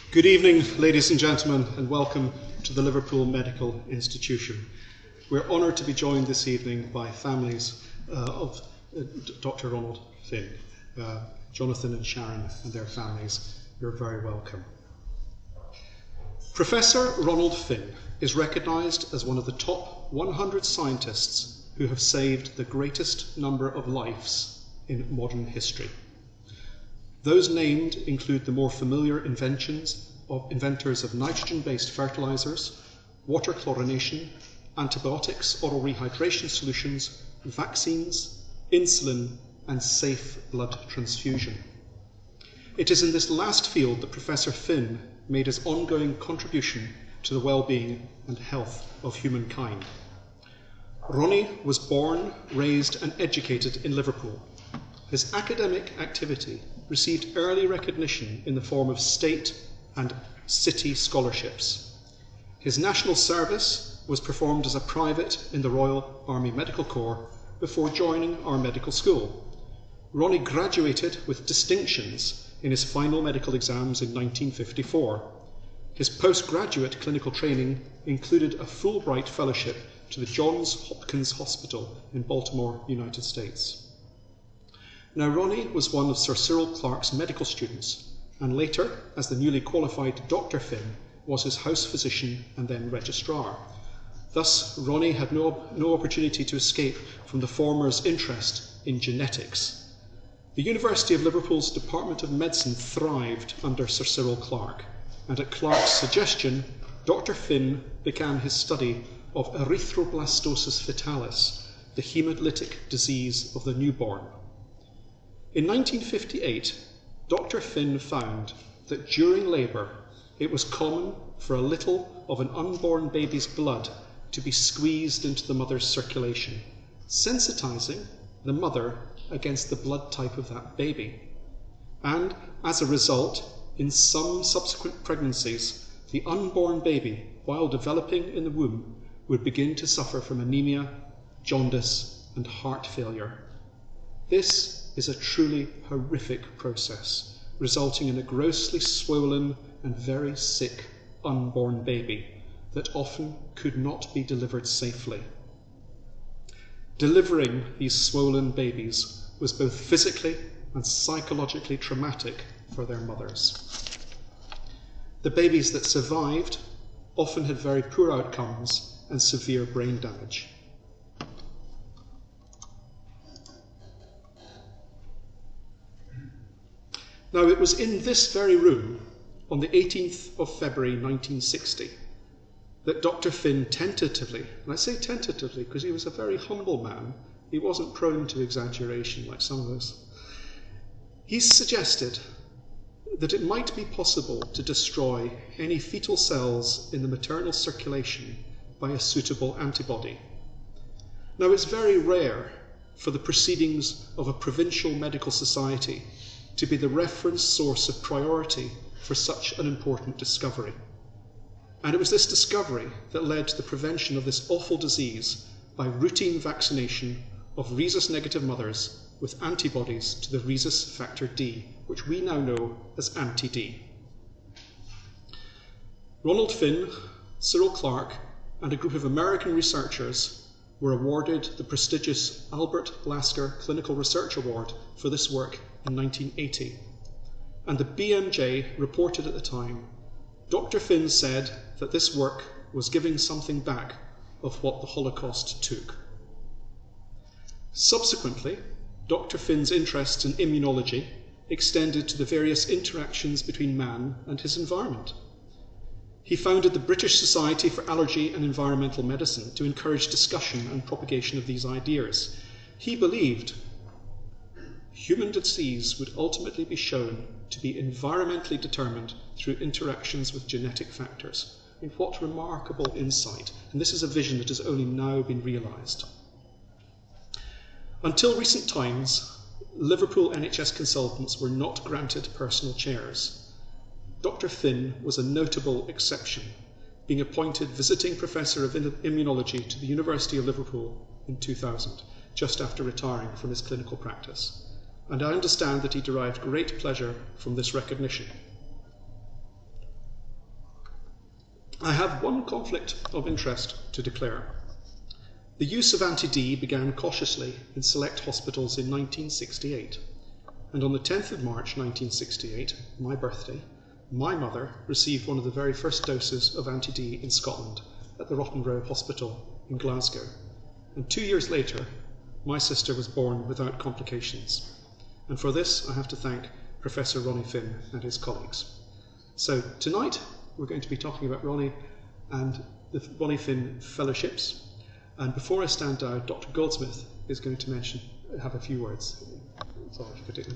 Good evening, ladies and gentlemen, and welcome to the Liverpool Medical Institution. We're honoured to be joined this evening by families of Dr. Ronald Finn, Jonathan and Sharon and their families. You're very welcome. Professor Ronald Finn is recognised as one of the top 100 scientists who have saved the greatest number of lives in modern history. Those named include the more familiar inventors of nitrogen-based fertilizers, water chlorination, antibiotics, oral rehydration solutions, vaccines, insulin, and safe blood transfusion. It is in this last field that Professor Finn made his ongoing contribution to the well-being and health of humankind. Ronnie was born, raised, and educated in Liverpool. His academic activity received early recognition in the form of state and city scholarships. His national service was performed as a private in the Royal Army Medical Corps before joining our medical school. Ronnie graduated with distinctions in his final medical exams in 1954. His postgraduate clinical training included a Fulbright Fellowship to the Johns Hopkins Hospital in Baltimore, United States. Now, Ronnie was one of Sir Cyril Clarke's medical students, and later, as the newly qualified Dr. Finn, was his house physician and then registrar. Thus, Ronnie had no opportunity to escape from the former's interest in genetics. The University of Liverpool's Department of Medicine thrived under Sir Cyril Clarke, and at Clarke's suggestion, Dr. Finn began his study of erythroblastosis fetalis, the hemolytic disease of the newborn. In 1958, Dr. Finn found that during labour it was common for a little of an unborn baby's blood to be squeezed into the mother's circulation, sensitising the mother against the blood type of that baby. And as a result, in some subsequent pregnancies, the unborn baby, while developing in the womb, would begin to suffer from anemia, jaundice, and heart failure. This is a truly horrific process, resulting in a grossly swollen and very sick unborn baby that often could not be delivered safely. Delivering these swollen babies was both physically and psychologically traumatic for their mothers. The babies that survived often had very poor outcomes and severe brain damage. Now, it was in this very room, on the 18th of February 1960, that Dr. Finn tentatively, and I say tentatively because he was a very humble man, he wasn't prone to exaggeration like some of us, he suggested that it might be possible to destroy any fetal cells in the maternal circulation by a suitable antibody. Now, it's very rare for the proceedings of a provincial medical society to be the reference source of priority for such an important discovery. And it was this discovery that led to the prevention of this awful disease by routine vaccination of rhesus-negative mothers with antibodies to the rhesus factor D, which we now know as anti-D. Ronald Finn, Cyril Clarke, and a group of American researchers were awarded the prestigious Albert Lasker Clinical Research Award for this work in 1980. And the BMJ reported at the time, Dr. Finn said that this work was giving something back of what the Holocaust took. Subsequently, Dr. Finn's interest in immunology extended to the various interactions between man and his environment. He founded the British Society for Allergy and Environmental Medicine to encourage discussion and propagation of these ideas. He believed human disease would ultimately be shown to be environmentally determined through interactions with genetic factors. And what remarkable insight. And this is a vision that has only now been realised. Until recent times, Liverpool NHS consultants were not granted personal chairs. Dr. Finn was a notable exception, being appointed visiting professor of immunology to the University of Liverpool in 2000, just after retiring from his clinical practice. And I understand that he derived great pleasure from this recognition. I have one conflict of interest to declare. The use of anti-D began cautiously in select hospitals in 1968, and on the 10th of March 1968, my birthday, my mother received one of the very first doses of anti-D in Scotland at the Rotten Row Hospital in Glasgow, and 2 years later, my sister was born without complications. And for this, I have to thank Professor Ronnie Finn and his colleagues. So tonight, we're going to be talking about Ronnie and the Ronald Finn Fellowships. And before I stand down, Dr. Goldsmith is going to have a few words. Sorry, if you could take the...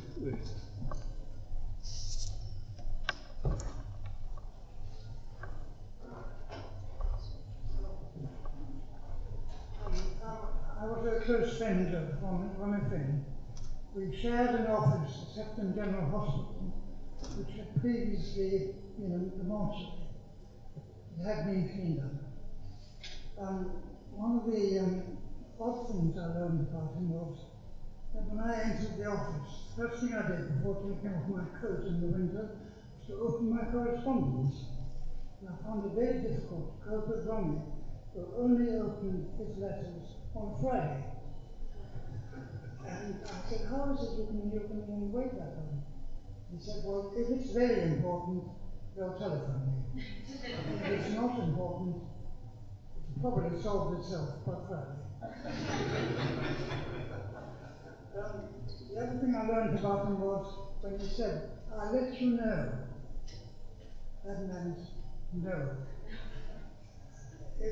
I was a close friend of Ronald Finn. We shared an office at Septon General Hospital, which had previously been the mortuary. It had been cleaned up. One of the odd things I learned about him was that when I entered the office, the first thing I did before taking off my coat in the winter was to open my correspondence. And I found it very difficult to cope with Ronnie, who only opened his letters on Friday. And I said, how is it you can wait that long? He said, well, if it's very important, they'll telephone me. If it's not important, it's probably solved itself by Friday. The other thing I learned about him was when he said, I'll let you know. That meant no. He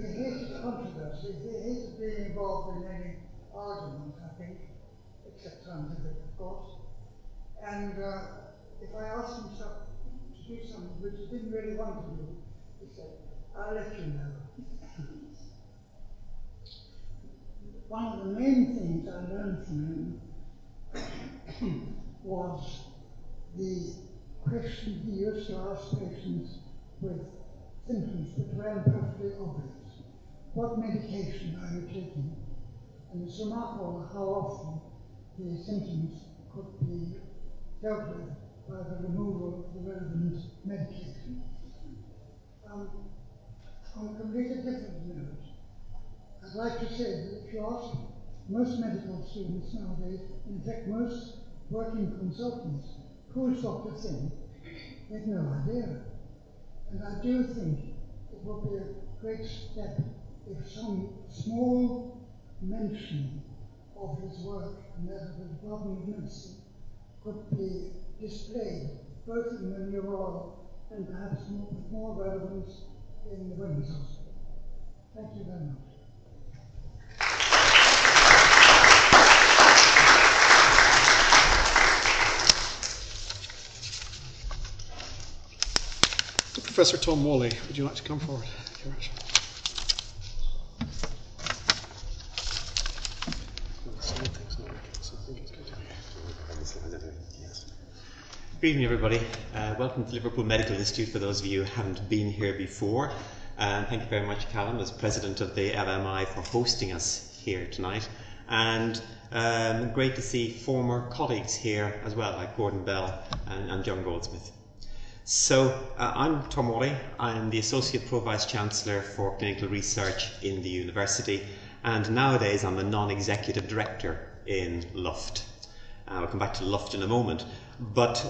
hated controversy, he hated being involved in any argument, I think, except scientific, of course. And if I asked him to do something which he didn't really want to do, he said, I'll let you know. One of the main things I learned from him was the question he used to ask patients with symptoms that were perfectly obvious. What medication are you taking? And it's remarkable how often the symptoms could be dealt with by the removal of the relevant medication. On a completely different note, I'd like to say that if you ask most medical students nowadays, in fact most working consultants, who is Dr. Finn, they have no idea. And I do think it would be a great step if some small mention of his work and that of the Department of Medicine could be displayed both in the New Royal and perhaps with more relevance in the Women's Hospital. Thank you very much. Professor Tom Whalley, would you like to come forward? Thank you very much. Good evening, everybody. Welcome to Liverpool Medical Institute for those of you who haven't been here before. Thank you very much, Callum, as President of the LMI, for hosting us here tonight. And great to see former colleagues here as well, like Gordon Bell and John Goldsmith. So I'm Tom Whalley. I'm the Associate Pro-Vice-Chancellor for Clinical Research in the university, and nowadays I'm the Non-Executive Director in Luft. I'll come back to Luft in a moment, but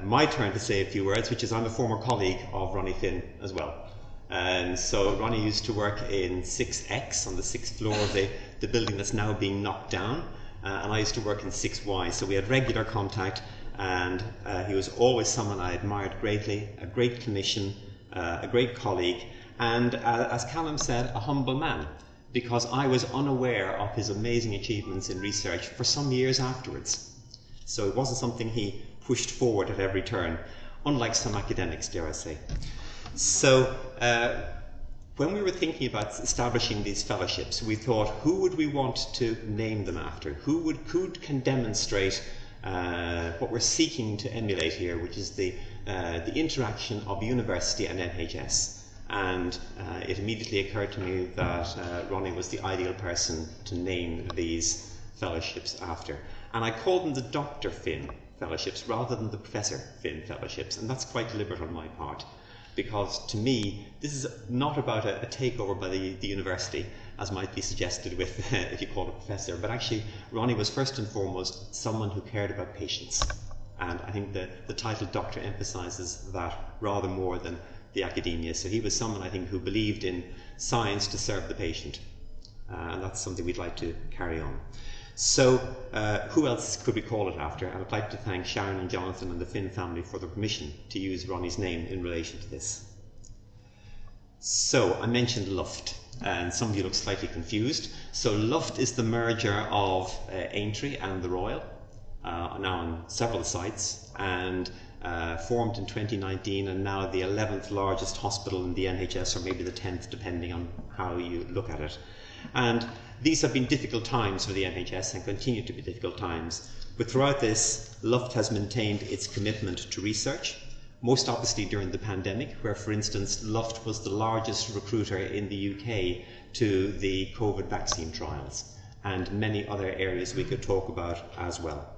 my turn to say a few words, which is I'm a former colleague of Ronnie Finn as well. And so Ronnie used to work in 6X on the 6th floor of the building that's now being knocked down, and I used to work in 6Y, so we had regular contact. And he was always someone I admired greatly, a great clinician, a great colleague, and as Callum said, a humble man, because I was unaware of his amazing achievements in research for some years afterwards. So it wasn't something he pushed forward at every turn, unlike some academics, dare I say. So when we were thinking about establishing these fellowships, we thought, who would we want to name them after? Who can demonstrate what we're seeking to emulate here, which is the interaction of university and NHS. And it immediately occurred to me that Ronnie was the ideal person to name these fellowships after. And I called them the Dr. Finn Fellowships rather than the Professor Finn Fellowships, and that's quite deliberate on my part. because to me this is not about a takeover by the university, as might be suggested with if you call it a professor, but actually Ronnie was first and foremost someone who cared about patients. And I think the title doctor emphasises that rather more than the academia. So he was someone, I think, who believed in science to serve the patient. And that's something we'd like to carry on. So who else could we call it after? I would like to thank Sharon and Jonathan and the Finn family for the permission to use Ronnie's name in relation to this. So I mentioned Luft, and some of you look slightly confused. So Luft is the merger of Aintree and the Royal, now on several sites, and formed in 2019, and now the 11th largest hospital in the NHS, or maybe the 10th, depending on how you look at it. And these have been difficult times for the NHS and continue to be difficult times. But throughout this, Luft has maintained its commitment to research, most obviously during the pandemic, where, for instance, Luft was the largest recruiter in the UK to the COVID vaccine trials, and many other areas we could talk about as well.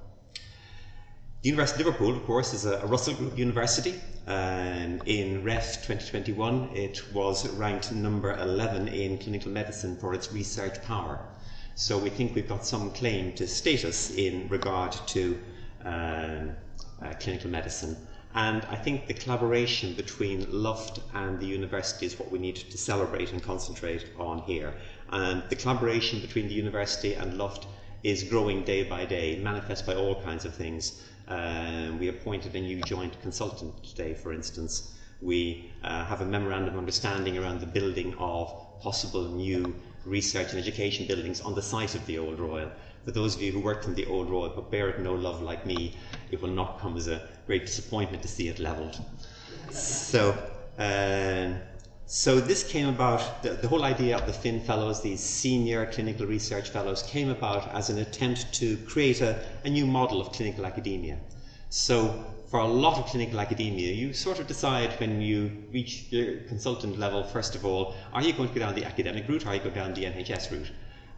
The University of Liverpool, of course, is a Russell Group university. In REF 2021, it was ranked number 11 in clinical medicine for its research power. So we think we've got some claim to status in regard to clinical medicine. And I think the collaboration between Luft and the university is what we need to celebrate and concentrate on here. And the collaboration between the university and Luft is growing day by day, manifest by all kinds of things. We appointed a new joint consultant today, for instance. We have a memorandum of understanding around the building of possible new research and education buildings on the site of the Old Royal. For those of you who worked in the Old Royal but bear it no love like me, it will not come as a great disappointment to see it levelled. So this came about, the whole idea of the Finn Fellows, these senior clinical research fellows, came about as an attempt to create a new model of clinical academia. So for a lot of clinical academia, you sort of decide when you reach your consultant level, first of all, are you going to go down the academic route or are you going down the NHS route?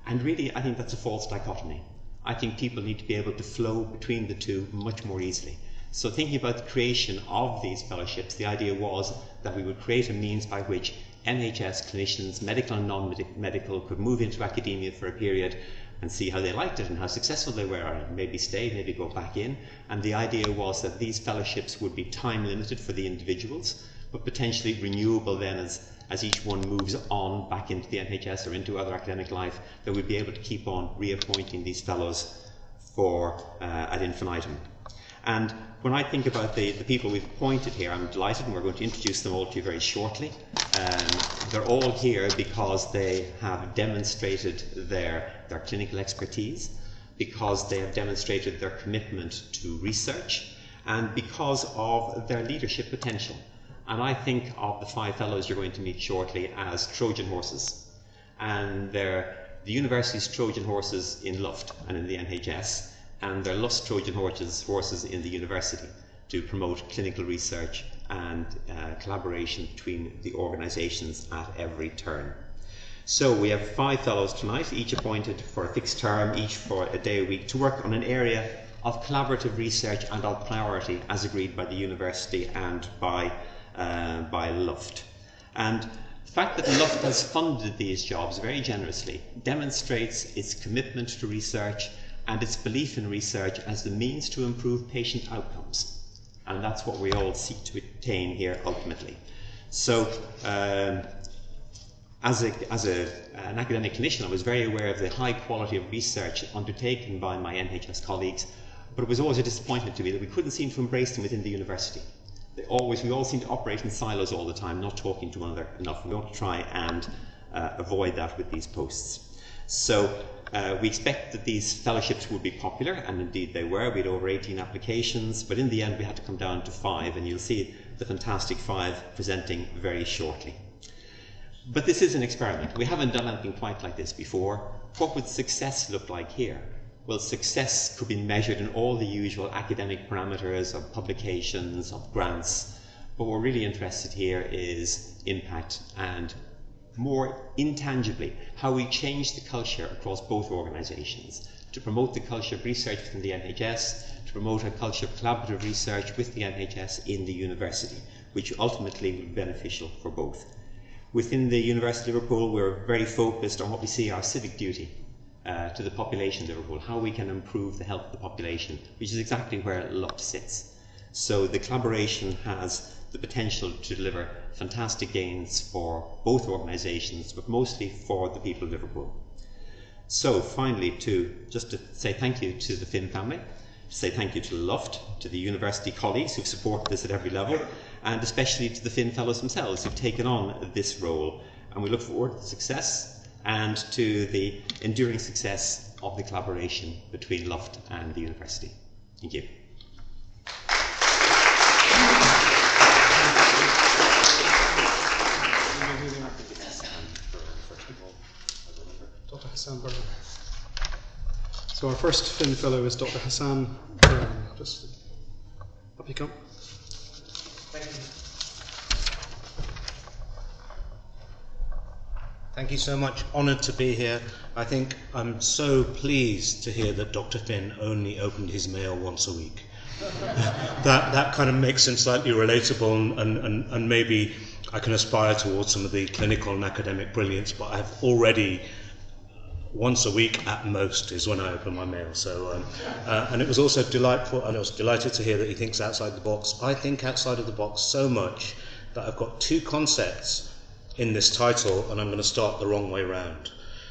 And really, I think that's a false dichotomy. I think people need to be able to flow between the two much more easily. So thinking about the creation of these fellowships, the idea was that we would create a means by which NHS clinicians, medical and non-medical, could move into academia for a period and see how they liked it and how successful they were, and maybe stay, maybe go back in. And the idea was that these fellowships would be time limited for the individuals, but potentially renewable then as each one moves on back into the NHS or into other academic life, that we'd be able to keep on reappointing these fellows for ad infinitum. And when I think about the people we've appointed here, I'm delighted, and we're going to introduce them all to you very shortly. They're all here because they have demonstrated their clinical expertise, because they have demonstrated their commitment to research, and because of their leadership potential. And I think of the 5 fellows you're going to meet shortly as Trojan horses. And they're the university's Trojan horses in Luft and in the NHS, and they're Luft's Trojan horses in the university to promote clinical research and collaboration between the organisations at every turn. So we have 5 fellows tonight, each appointed for a fixed term, each for a day a week, to work on an area of collaborative research and of priority as agreed by the university and by Luft. And the fact that Luft has funded these jobs very generously demonstrates its commitment to research and its belief in research as the means to improve patient outcomes. And that's what we all seek to attain here ultimately. So as an academic clinician, I was very aware of the high quality of research undertaken by my NHS colleagues, but it was always a disappointment to me that we couldn't seem to embrace them within the university. We all seem to operate in silos all the time, not talking to one another enough. We want to try and avoid that with these posts. So we expect that these fellowships would be popular, and indeed they were. We had over 18 applications, but in the end we had to come down to 5, and you'll see the fantastic 5 presenting very shortly. But this is an experiment. We haven't done anything quite like this before. What would success look like here? Well, success could be measured in all the usual academic parameters of publications, of grants, but what we're really interested here is impact, and more intangibly, how we change the culture across both organisations to promote the culture of research within the NHS, to promote a culture of collaborative research with the NHS in the university, which ultimately will be beneficial for both. Within the University of Liverpool, we're very focused on what we see our civic duty to the population of Liverpool, how we can improve the health of the population, which is exactly where LUFT sits. So the collaboration has the potential to deliver fantastic gains for both organisations, but mostly for the people of Liverpool. So finally, just to say thank you to the Finn family, to say thank you to LUFT, to the university colleagues who've supported this at every level, and especially to the Finn Fellows themselves who've taken on this role. And we look forward to the success and to the enduring success of the collaboration between LUFT and the university. Thank you. Dr. Hassan Burman. So our first Finn Fellow is Dr. Hassan Burman. Just up you come. Thank you. Thank you so much. Honoured to be here. I think I'm so pleased to hear that Dr. Finn only opened his mail once a week. that kind of makes him slightly relatable, and maybe I can aspire towards some of the clinical and academic brilliance, but I've already once a week at most is when I open my mail. So, and it was also delightful, and I was delighted to hear that he thinks outside the box. I think outside of the box so much that I've got two concepts in this title, and I'm going to start the wrong way round.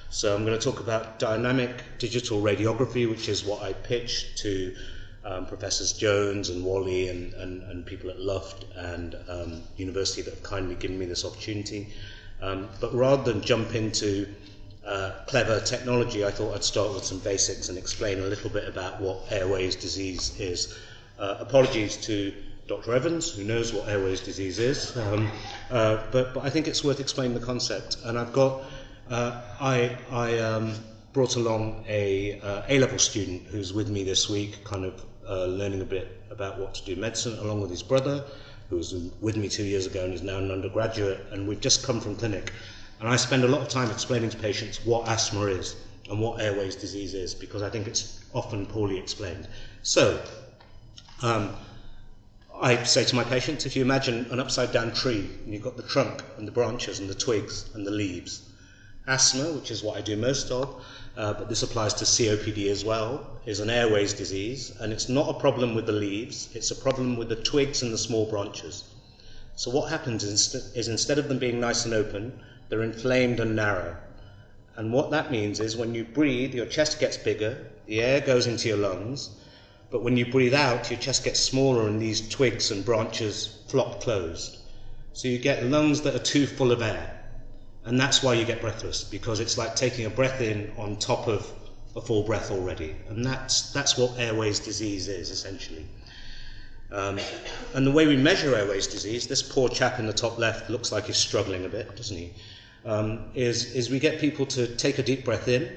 So I'm going to talk about dynamic digital radiography, which is what I pitched to Professors Jones and Wally and people at LUFT and University that have kindly given me this opportunity. But rather than jump into clever technology, I thought I'd start with some basics and explain a little bit about what airways disease is. Apologies to Dr. Evans, who knows what airways disease is, but I think it's worth explaining the concept. And I've got, I brought along a A-level student who's with me this week, kind of learning a bit about what to do medicine, along with his brother, who was with me 2 years ago and is now an undergraduate, and we've just come from clinic. And I spend a lot of time explaining to patients what asthma is and what airways disease is, because I think it's often poorly explained. So, I say to my patients, if you imagine an upside-down tree, and you've got the trunk and the branches and the twigs and the leaves, asthma, which is what I do most of, but this applies to COPD as well, is an airways disease, and it's not a problem with the leaves, it's a problem with the twigs and the small branches. So what happens is instead of them being nice and open, they're inflamed and narrow. And what that means is when you breathe, your chest gets bigger, the air goes into your lungs, but when you breathe out, your chest gets smaller and these twigs and branches flop closed. So you get lungs that are too full of air. And that's why you get breathless, because it's like taking a breath in on top of a full breath already. And that's what airways disease is, essentially. And the way we measure airways disease, this poor chap in the top left looks like he's struggling a bit, doesn't he? Is we get people to take a deep breath in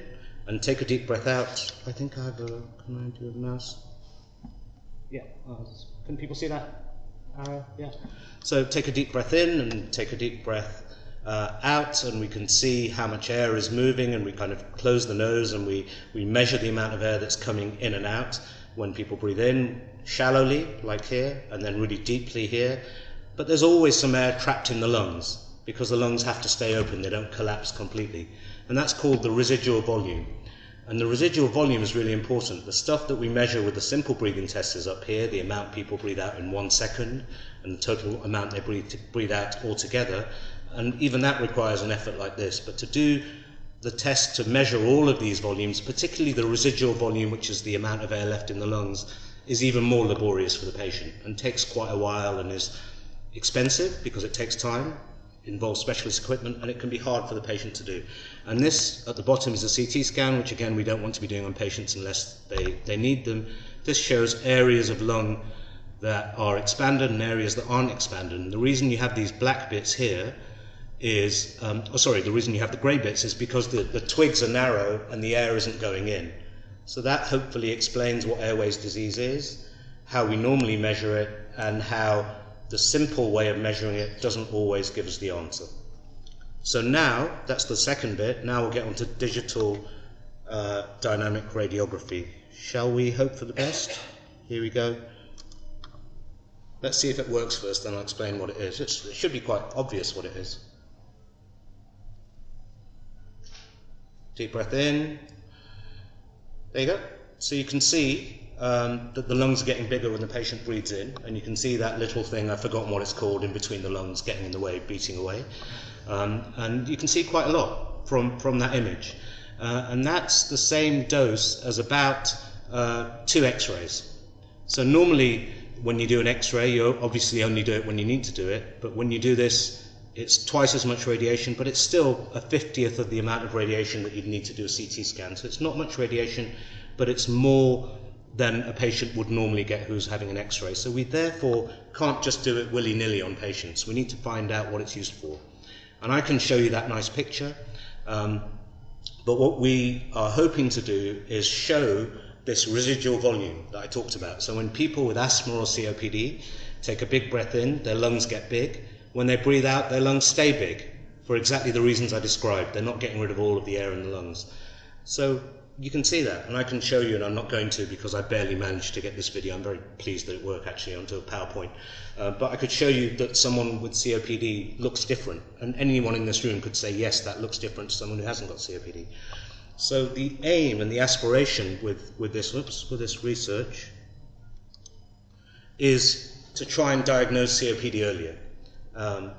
and take a deep breath out. I think I have can I do a mouse? Yeah, can people see that arrow? Yeah. So take a deep breath in and take a deep breath out, and we can see how much air is moving, and we kind of close the nose and we measure the amount of air that's coming in and out when people breathe in shallowly, like here, and then really deeply here. But there's always some air trapped in the lungs, because the lungs have to stay open, they don't collapse completely. And that's called the residual volume. And the residual volume is really important. The stuff that we measure with the simple breathing test is up here, the amount people breathe out in 1 second, and the total amount they breathe out altogether. And even that requires an effort like this. But to do the test to measure all of these volumes, particularly the residual volume, which is the amount of air left in the lungs, is even more laborious for the patient and takes quite a while and is expensive because it takes time, involves specialist equipment, and it can be hard for the patient to do. And this at the bottom is a CT scan, which again we don't want to be doing on patients unless they need them. This shows areas of lung that are expanded and areas that aren't expanded. And the reason you have these black bits here is, the reason you have the grey bits is because the twigs are narrow and the air isn't going in. So that hopefully explains what airways disease is, how we normally measure it, and how the simple way of measuring it doesn't always give us the answer. So now, that's the second bit. Now we'll get on to digital dynamic radiography. Shall we hope for the best? Here we go. Let's see if it works first, then I'll explain what it is. It should be quite obvious what it is. Deep breath in. There you go. So you can see that the lungs are getting bigger when the patient breathes in, and you can see that little thing, I've forgotten what it's called, in between the lungs getting in the way, beating away. And you can see quite a lot from that image. And that's the same dose as about 2 x-rays. So normally when you do an x-ray, you obviously only do it when you need to do it, but when you do this, it's twice as much radiation, but it's still a 50th of the amount of radiation that you'd need to do a CT scan. So it's not much radiation, but it's more than a patient would normally get who's having an x-ray. So we therefore can't just do it willy-nilly on patients. We need to find out what it's used for. And I can show you that nice picture, but what we are hoping to do is show this residual volume that I talked about. So when people with asthma or COPD take a big breath in, their lungs get big. When they breathe out, their lungs stay big for exactly the reasons I described. They're not getting rid of all of the air in the lungs. So you can see that, and I can show you, and I'm not going to because I barely managed to get this video. I'm very pleased that it worked actually onto a PowerPoint. But I could show you that someone with COPD looks different, and anyone in this room could say, yes, that looks different to someone who hasn't got COPD. So the aim and the aspiration with this research is to try and diagnose COPD earlier,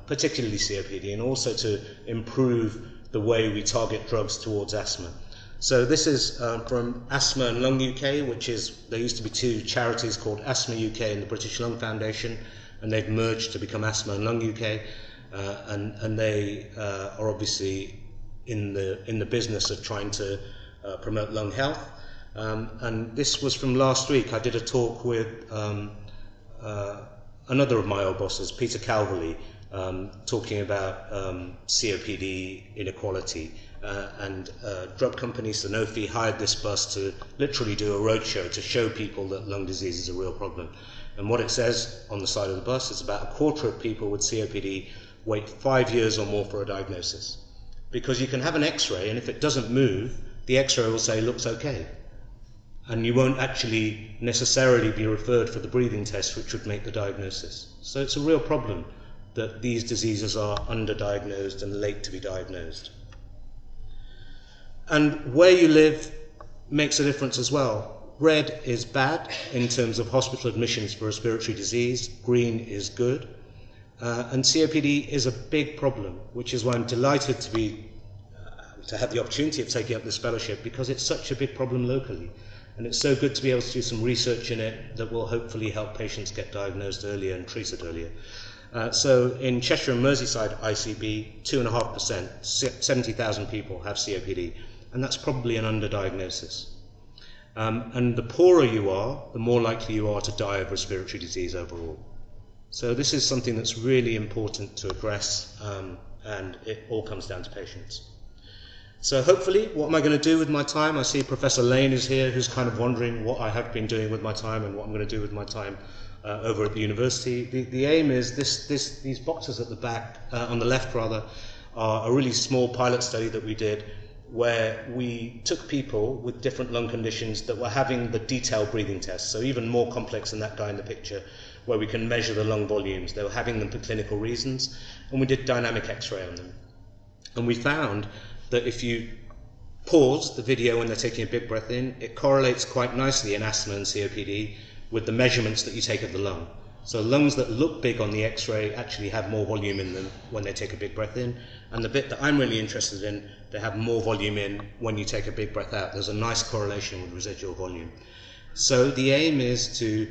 particularly COPD, and also to improve the way we target drugs towards asthma. So this is from Asthma and Lung UK, which is, there used to be 2 charities called Asthma UK and the British Lung Foundation, and they've merged to become Asthma and Lung UK, and they are obviously in the business of trying to promote lung health. And this was from last week. I did a talk with another of my old bosses, Peter Calverley, talking about COPD inequality. And drug company Sanofi hired this bus to literally do a roadshow to show people that lung disease is a real problem. And what it says on the side of the bus is about 1/4 of people with COPD wait 5 years or more for a diagnosis. Because you can have an x-ray, and if it doesn't move, the x-ray will say looks okay. And you won't actually necessarily be referred for the breathing test, which would make the diagnosis. So it's a real problem that these diseases are underdiagnosed and late to be diagnosed. And where you live makes a difference as well. Red is bad in terms of hospital admissions for respiratory disease. Green is good. And COPD is a big problem, which is why I'm delighted to have the opportunity of taking up this fellowship, because it's such a big problem locally. And it's so good to be able to do some research in it that will hopefully help patients get diagnosed earlier and treated earlier. So in Cheshire and Merseyside ICB, 2.5%, 70,000 people have COPD, and that's probably an underdiagnosis. And the poorer you are, the more likely you are to die of respiratory disease overall. So this is something that's really important to address, and it all comes down to patients. So hopefully, what am I going to do with my time? I see Professor Lane is here, who's kind of wondering what I have been doing with my time and what I'm going to do with my time over at the university. The aim is these boxes at the back, on the left rather, are a really small pilot study that we did, where we took people with different lung conditions that were having the detailed breathing tests, so even more complex than that guy in the picture, where we can measure the lung volumes. They were having them for clinical reasons, and we did dynamic x-ray on them. And we found that if you pause the video when they're taking a big breath in, it correlates quite nicely in asthma and COPD with the measurements that you take of the lung. So lungs that look big on the x-ray actually have more volume in them when they take a big breath in, and the bit that I'm really interested in, they have more volume in when you take a big breath out. There's a nice correlation with residual volume. So the aim is to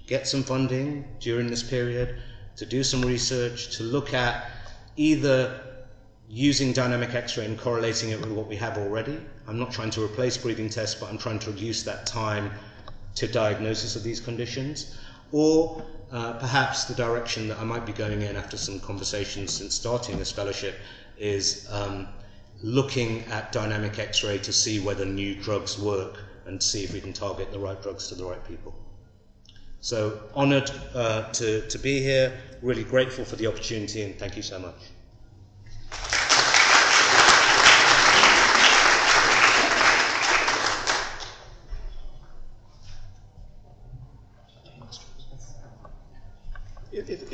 get some funding during this period, to do some research, to look at either using dynamic x-ray and correlating it with what we have already. I'm not trying to replace breathing tests, but I'm trying to reduce that time to diagnosis of these conditions, or perhaps the direction that I might be going in after some conversations since starting this fellowship is looking at dynamic x-ray to see whether new drugs work and see if we can target the right drugs to the right people. So honoured to be here, really grateful for the opportunity, and thank you so much.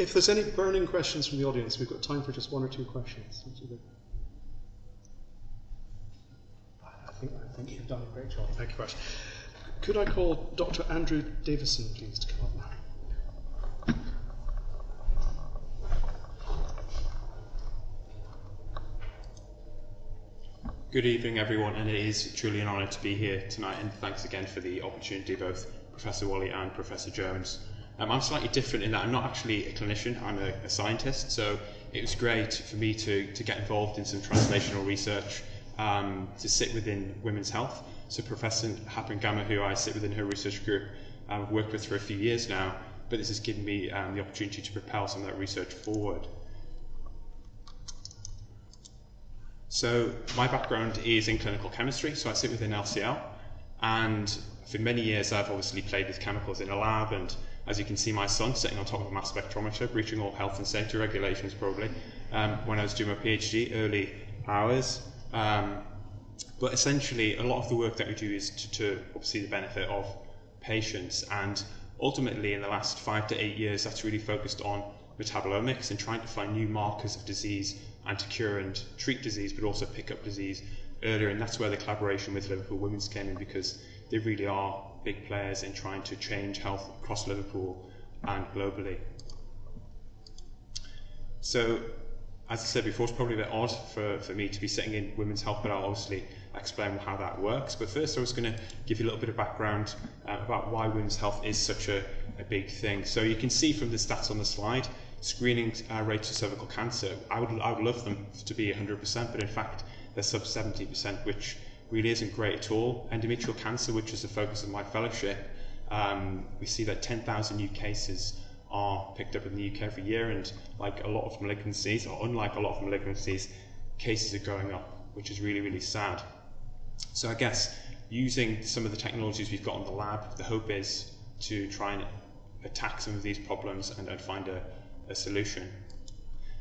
if there's any burning questions from the audience, we've got time for just one or two questions. I think you've done a great job. Thank you very much. Could I call Dr. Andrew Davison, please, to come up now? Good evening, everyone, and it is truly an honour to be here tonight, and thanks again for the opportunity, both Professor Wally and Professor Jones. I'm slightly different in that I'm not actually a clinician, I'm a scientist, so it was great for me to get involved in some translational research, to sit within women's health. So Professor Happen-Gamma, who I sit within her research group, I've worked with for a few years now, but this has given me the opportunity to propel some of that research forward. So my background is in clinical chemistry, so I sit within LCL, and for many years I've obviously played with chemicals in a lab, and as you can see my son sitting on top of a mass spectrometer, breaching all health and safety regulations probably, when I was doing my PhD, early hours. But essentially a lot of the work that we do is to obviously the benefit of patients, and ultimately in the last 5 to 8 years that's really focused on metabolomics and trying to find new markers of disease and to cure and treat disease, but also pick up disease earlier, and that's where the collaboration with Liverpool Women's came in, because they really are big players in trying to change health across Liverpool and globally. So, as I said before, it's probably a bit odd for me to be sitting in women's health, but I'll obviously explain how that works. But first I was going to give you a little bit of background about why women's health is such a big thing. So you can see from the stats on the slide, screening rates of cervical cancer, I would love them to be 100%, but in fact they're sub 70%, which really isn't great at all. Endometrial cancer, which is the focus of my fellowship, we see that 10,000 new cases are picked up in the UK every year, and like a lot of malignancies, or unlike a lot of malignancies, cases are going up, which is really, really sad. So I guess using some of the technologies we've got in the lab, the hope is to try and attack some of these problems and find a solution.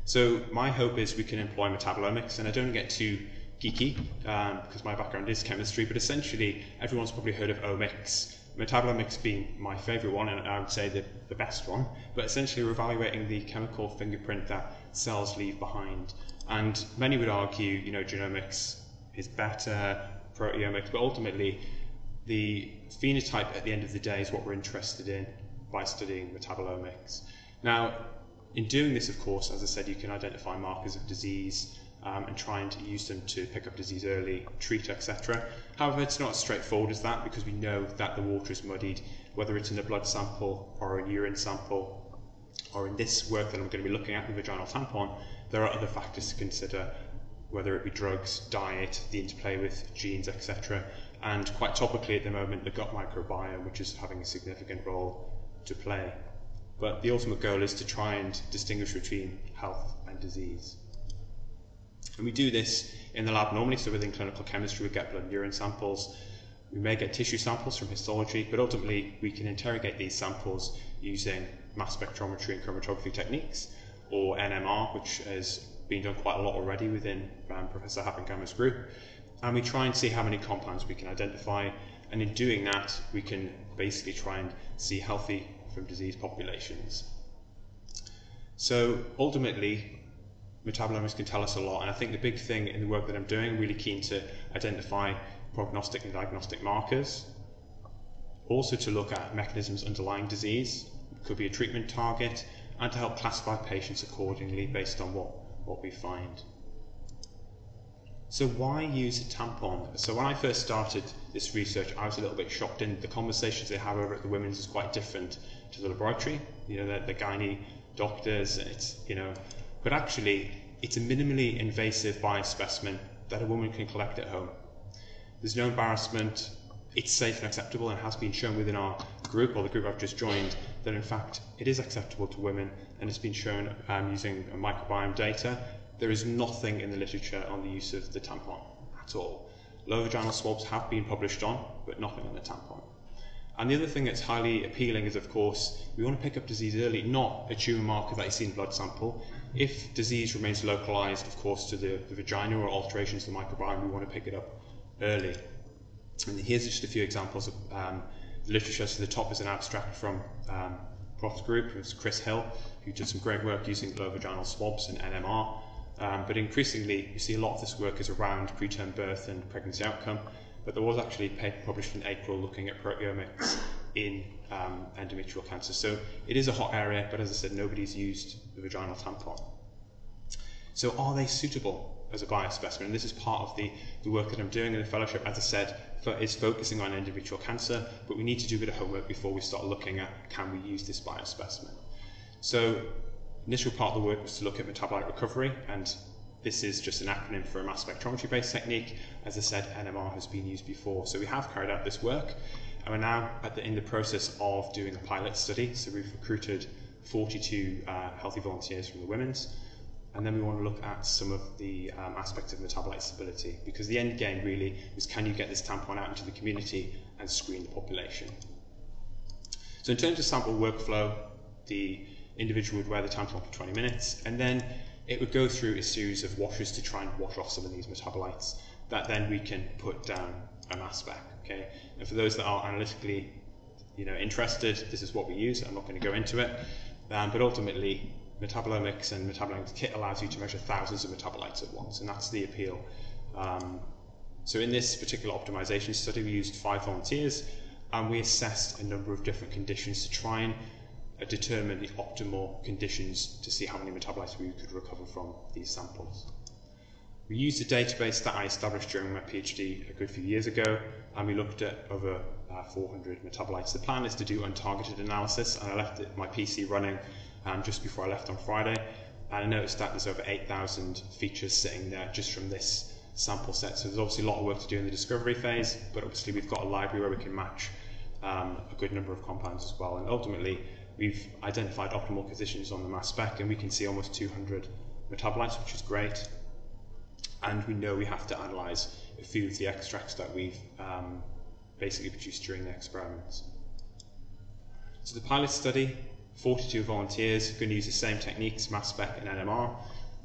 So my hope is we can employ metabolomics, and I don't get too geeky because my background is chemistry, but essentially everyone's probably heard of omics. Metabolomics being my favourite one, and I would say the best one, but essentially we're evaluating the chemical fingerprint that cells leave behind. And many would argue, you know, genomics is better, proteomics, but ultimately the phenotype at the end of the day is what we're interested in by studying metabolomics. Now, in doing this, of course, as I said, you can identify markers of disease, and trying to use them to pick up disease early, treat, etc. However, it's not as straightforward as that, because we know that the water is muddied, whether it's in a blood sample or a urine sample, or in this work that I'm going to be looking at, the vaginal tampon, there are other factors to consider, whether it be drugs, diet, the interplay with genes, etc. And quite topically at the moment, the gut microbiome, which is having a significant role to play. But the ultimate goal is to try and distinguish between health and disease. And we do this in the lab normally, so within clinical chemistry we get blood and urine samples, we may get tissue samples from histology, but ultimately we can interrogate these samples using mass spectrometry and chromatography techniques, or NMR, which has been done quite a lot already within Professor Happen-Gamma's group, and we try and see how many compounds we can identify, and in doing that we can basically try and see healthy from disease populations. So ultimately metabolomics can tell us a lot, and I think the big thing in the work that I'm doing, I'm really keen to identify prognostic and diagnostic markers, also to look at mechanisms underlying disease, it could be a treatment target, and to help classify patients accordingly based on what we find. So why use a tampon? So when I first started this research, I was a little bit shocked, and the conversations they have over at the Women's is quite different to the laboratory. You know, the gynae doctors, it's, you know, but actually it's a minimally invasive biospecimen that a woman can collect at home. There's no embarrassment, it's safe and acceptable, and has been shown within our group, or the group I've just joined, that in fact it is acceptable to women, and it's been shown using microbiome data. There is nothing in the literature on the use of the tampon at all. Lower vaginal swabs have been published on, but nothing on the tampon. And the other thing that's highly appealing is, of course, we want to pick up disease early, not a tumour marker that you see in a blood sample. If disease remains localised, of course, to the vagina or alterations to the microbiome, we want to pick it up early. And here's just a few examples of the literature. So the top is an abstract from Prof's group, it was Chris Hill, who did some great work using low vaginal swabs and NMR. But increasingly, you see a lot of this work is around preterm birth and pregnancy outcome. But there was actually a paper published in April looking at proteomics in endometrial cancer. So it is a hot area, but as I said, nobody's used the vaginal tampon. So are they suitable as a biospecimen? And this is part of the work that I'm doing in the fellowship, as I said, is focusing on endometrial cancer, but we need to do a bit of homework before we start looking at can we use this biospecimen. So initial part of the work was to look at metabolite recovery, and this is just an acronym for a mass spectrometry-based technique. As I said, NMR has been used before. So we have carried out this work, and we're now in the process of doing a pilot study. So we've recruited 42 healthy volunteers from the women's, and then we want to look at some of the aspects of metabolite stability, because the end game really is can you get this tampon out into the community and screen the population. So in terms of sample workflow, the individual would wear the tampon for 20 minutes, and then it would go through a series of washes to try and wash off some of these metabolites that then we can put down a mass spec. Okay? And for those that are analytically interested, this is what we use. I'm not going to go into it, but ultimately metabolomics and metabolomics kit allows you to measure thousands of metabolites at once, and that's the appeal. So in this particular optimization study, we used 5 volunteers, and we assessed a number of different conditions to try and determine the optimal conditions to see how many metabolites we could recover from these samples. We used a database that I established during my PhD a good few years ago, and we looked at over 400 metabolites. The plan is to do untargeted analysis, and I left my PC running just before I left on Friday, and I noticed that there's over 8,000 features sitting there just from this sample set. So there's obviously a lot of work to do in the discovery phase, but obviously we've got a library where we can match a good number of compounds as well, and ultimately we've identified optimal positions on the mass spec, and we can see almost 200 metabolites, which is great. And we know we have to analyse a few of the extracts that we've basically produced during the experiments. So the pilot study, 42 volunteers, going to use the same techniques, mass spec and NMR,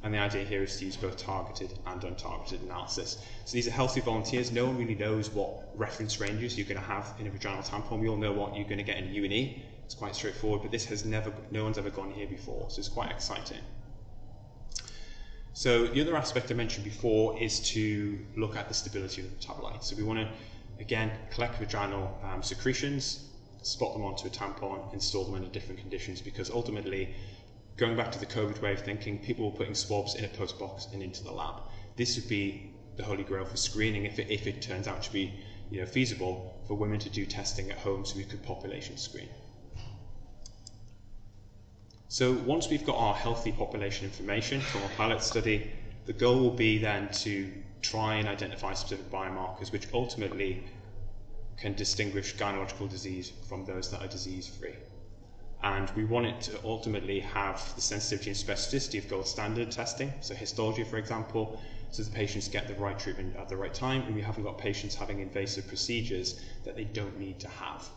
and the idea here is to use both targeted and untargeted analysis. So these are healthy volunteers. No one really knows what reference ranges you're going to have in a vaginal tampon. We all know what you're going to get in U&E. It's quite straightforward, but this has no one's ever gone here before, so it's quite exciting. So the other aspect I mentioned before is to look at the stability of the metabolites. So we want to, again, collect vaginal secretions, spot them onto a tampon, and store them under different conditions, because ultimately, going back to the COVID way of thinking, people were putting swabs in a post box and into the lab. This would be the holy grail for screening if it turns out to be feasible for women to do testing at home, so we could population screen. So once we've got our healthy population information from our pilot study, the goal will be then to try and identify specific biomarkers which ultimately can distinguish gynecological disease from those that are disease-free. And we want it to ultimately have the sensitivity and specificity of gold standard testing, so histology, for example, so the patients get the right treatment at the right time, and we haven't got patients having invasive procedures that they don't need to have.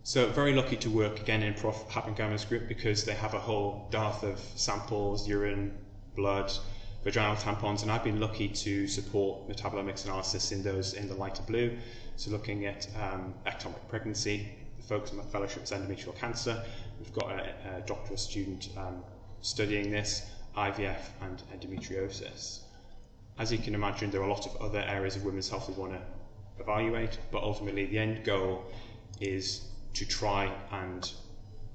So very lucky to work again in Prof. Happengama's group, because they have a whole dearth of samples, urine, blood, vaginal tampons, and I've been lucky to support metabolomics analysis in those in the lighter blue. So looking at ectopic pregnancy, the focus of my fellowship is endometrial cancer. We've got a doctoral student studying this, IVF and endometriosis. As you can imagine, there are a lot of other areas of women's health we want to evaluate, but ultimately the end goal is to try and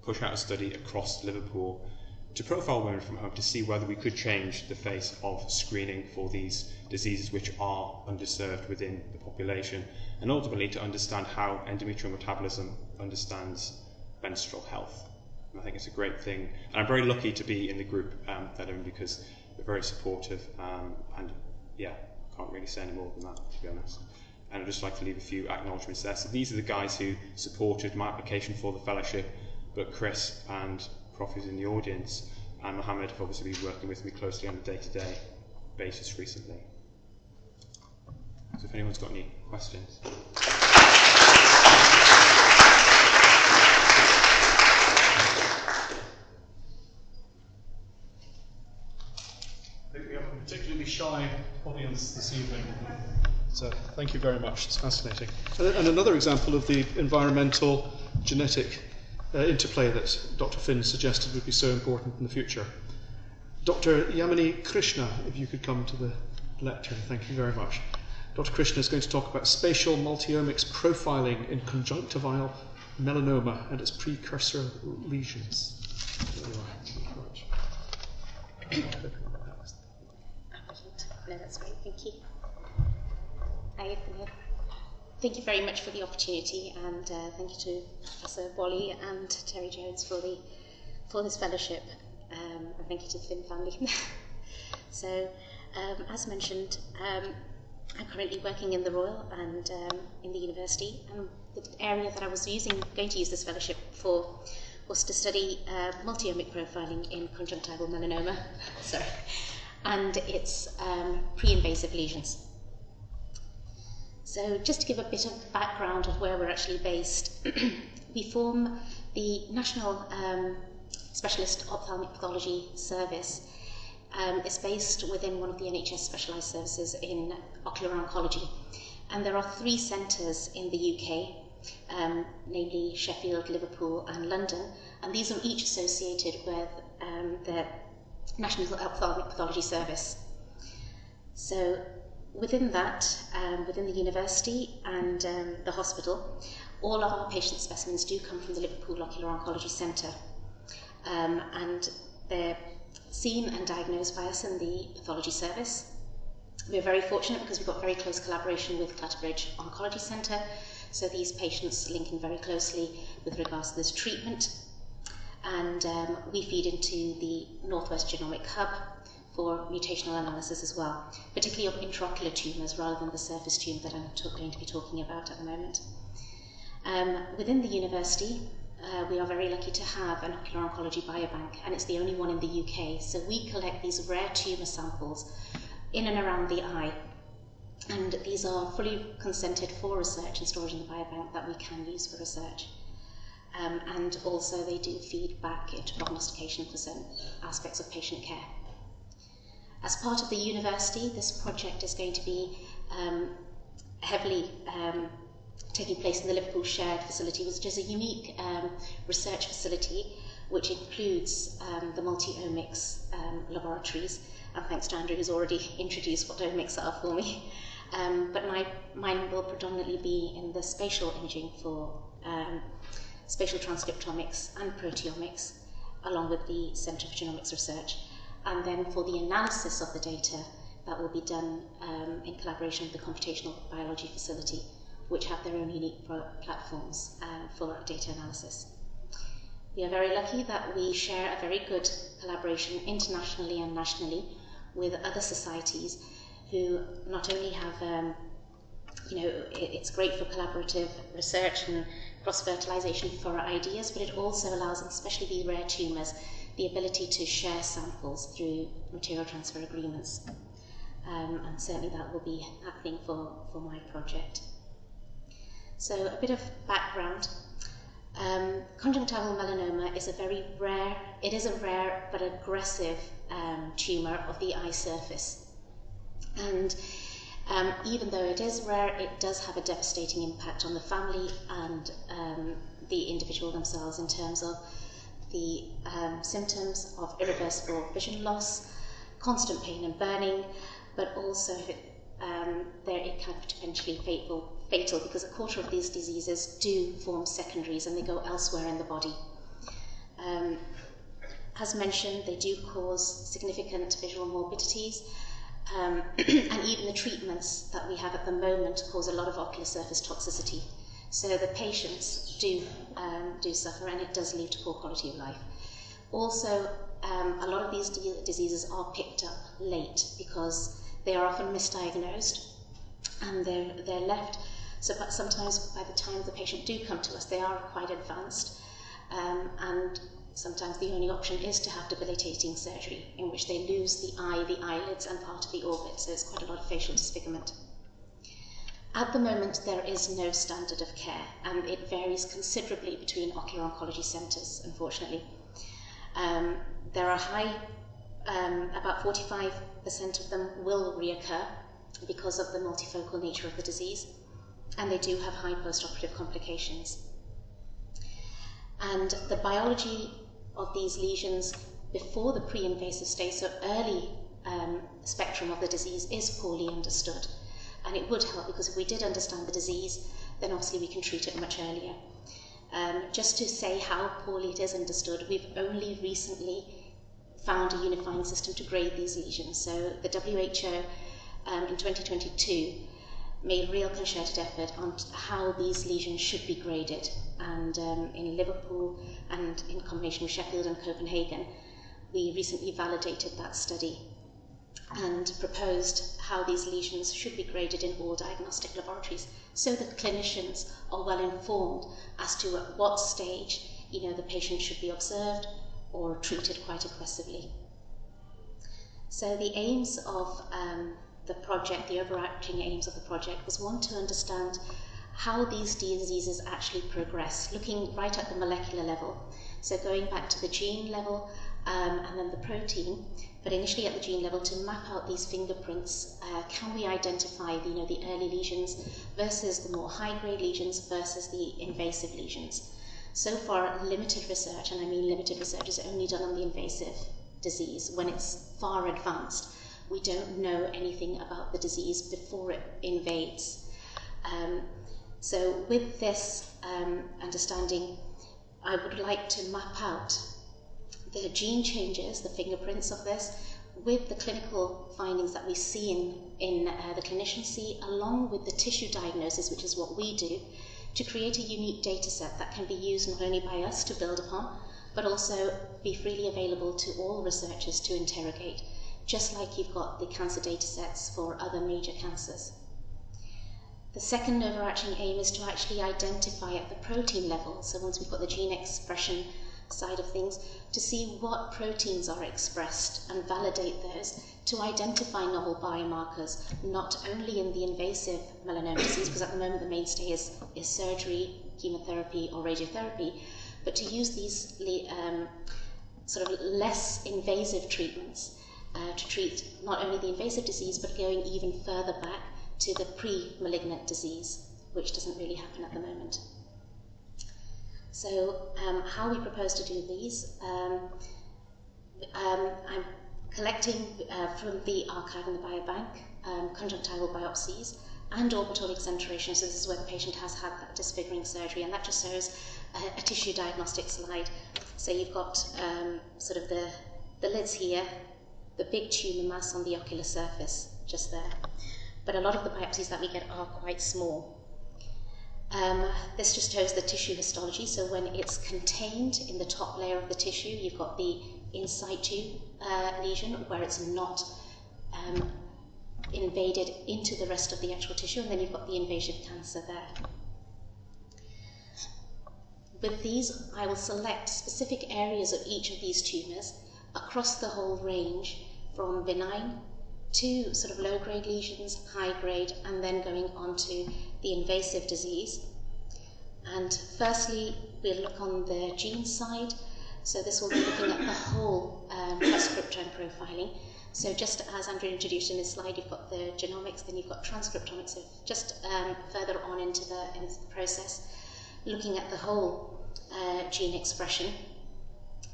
push out a study across Liverpool to profile women from home to see whether we could change the face of screening for these diseases which are underserved within the population, and ultimately to understand how endometrial metabolism understands menstrual health. And I think it's a great thing, and I'm very lucky to be in the group that I'm in, because they're very supportive, and yeah, can't really say any more than that, to be honest. And I'd just like to leave a few acknowledgements there. So these are the guys who supported my application for the fellowship, but Chris and Prof who's in the audience and Mohammed have obviously been working with me closely on a day-to-day basis recently. So if anyone's got any questions. I think we have a particularly shy audience this evening. So thank you very much, it's fascinating. And another example of the environmental genetic interplay that Dr. Finn suggested would be so important in the future. Dr. Yamini Krishna, if you could come to the lectern, thank you very much. Dr. Krishna is going to talk about spatial multiomics profiling in conjunctival melanoma and its precursor lesions. There you are. Thank you very much. No, that's great, thank you. Thank you very much for the opportunity, and thank you to Professor Wally and Terry Jones for this fellowship, and thank you to the Finn family. So, as mentioned, I'm currently working in the Royal and in the university, and the area that I was going to use this fellowship for was to study multiomic profiling in conjunctival melanoma, and its pre-invasive lesions. So just to give a bit of background of where we're actually based, we form the National Specialist Ophthalmic Pathology Service. It's based within one of the NHS specialised services in ocular oncology. And there are 3 centres in the UK, namely Sheffield, Liverpool and London, and these are each associated with the National Ophthalmic Pathology Service. So within that, within the university and the hospital, all of our patient specimens do come from the Liverpool Ocular Oncology Centre, and they're seen and diagnosed by us in the pathology service. We're very fortunate because we've got very close collaboration with Clatterbridge Oncology Centre, so these patients link in very closely with regards to this treatment, and we feed into the Northwest Genomic Hub for mutational analysis as well, particularly of intraocular tumours rather than the surface tumour that I'm going to be talking about at the moment. Within the university, we are very lucky to have an ocular oncology biobank, and it's the only one in the UK. So we collect these rare tumour samples in and around the eye, and these are fully consented for research and storage in the biobank that we can use for research. And also they do feed back into prognostication for certain aspects of patient care. As part of the university, this project is going to be heavily taking place in the Liverpool Shared Facility, which is a unique research facility which includes the multi-omics laboratories. And thanks to Andrew, who's already introduced what omics are for me. But mine will predominantly be in the spatial imaging for spatial transcriptomics and proteomics, along with the Centre for Genomics Research. And then for the analysis of the data, that will be done in collaboration with the Computational Biology Facility, which have their own unique platforms for data analysis. We are very lucky that we share a very good collaboration internationally and nationally with other societies who not only have, it's great for collaborative research and cross-fertilization for our ideas, but it also allows, especially these rare tumours, the ability to share samples through material transfer agreements. And certainly that will be happening for my project. So a bit of background. Conjunctival melanoma is a very rare, but aggressive tumour of the eye surface. And even though it is rare, it does have a devastating impact on the family and the individual themselves in terms of the symptoms of irreversible vision loss, constant pain and burning, but also it can be potentially fatal because a quarter of these diseases do form secondaries and they go elsewhere in the body. As mentioned, they do cause significant visual morbidities, and even the treatments that we have at the moment cause a lot of ocular surface toxicity. So the patients do suffer, and it does lead to poor quality of life. Also, a lot of these diseases are picked up late because they are often misdiagnosed and they're left. So but sometimes by the time the patient do come to us, they are quite advanced, and sometimes the only option is to have debilitating surgery in which they lose the eye, the eyelids and part of the orbit, so it's quite a lot of facial disfigurement. At the moment, there is no standard of care, and it varies considerably between ocular oncology centres, unfortunately. There are about 45% of them will reoccur because of the multifocal nature of the disease, and they do have high post-operative complications. And the biology of these lesions before the pre-invasive stage, so early spectrum of the disease, is poorly understood. And it would help, because if we did understand the disease, then obviously we can treat it much earlier. Just to say how poorly it is understood, we've only recently found a unifying system to grade these lesions. So the WHO in 2022 made a real concerted effort on how these lesions should be graded. And in Liverpool, and in combination with Sheffield and Copenhagen, we recently validated that study and proposed how these lesions should be graded in all diagnostic laboratories, so that clinicians are well informed as to at what stage the patient should be observed or treated quite aggressively. So the aims of the project, the overarching aims of the project, was one, to understand how these diseases actually progress, looking right at the molecular level. So going back to the gene level and then the protein, but initially at the gene level, to map out these fingerprints. Can we identify the early lesions versus the more high-grade lesions versus the invasive lesions? So far, limited research, and I mean limited research, is only done on the invasive disease. When it's far advanced, we don't know anything about the disease before it invades. So with this understanding, I would like to map out the gene changes, the fingerprints of this, with the clinical findings that we see in the clinicians see, along with the tissue diagnosis, which is what we do, to create a unique data set that can be used not only by us to build upon, but also be freely available to all researchers to interrogate, just like you've got the cancer data sets for other major cancers. The second overarching aim is to actually identify at the protein level, so once we've got the gene expression side of things, to see what proteins are expressed and validate those to identify novel biomarkers, not only in the invasive melanoma disease, because at the moment the mainstay is surgery, chemotherapy or radiotherapy, but to use these sort of less invasive treatments to treat not only the invasive disease, but going even further back to the pre-malignant disease, which doesn't really happen at the moment. So how we propose to do these, I'm collecting from the archive and the biobank conjunctival biopsies and orbital exenteration. So this is where the patient has had that disfiguring surgery, and that just shows a tissue diagnostic slide. So you've got sort of the lids here, the big tumour mass on the ocular surface, just there. But a lot of the biopsies that we get are quite small. This just shows the tissue histology. So when it's contained in the top layer of the tissue, you've got the in situ lesion where it's not invaded into the rest of the actual tissue, and then you've got the invasive cancer there. With these, I will select specific areas of each of these tumours across the whole range, from benign to sort of low-grade lesions, high-grade, and then going on to the invasive disease. And firstly, we'll look on the gene side. So this will be looking at the whole transcriptome profiling. So just as Andrew introduced in this slide, you've got the genomics, then you've got transcriptomics, so just further on into the process, looking at the whole gene expression.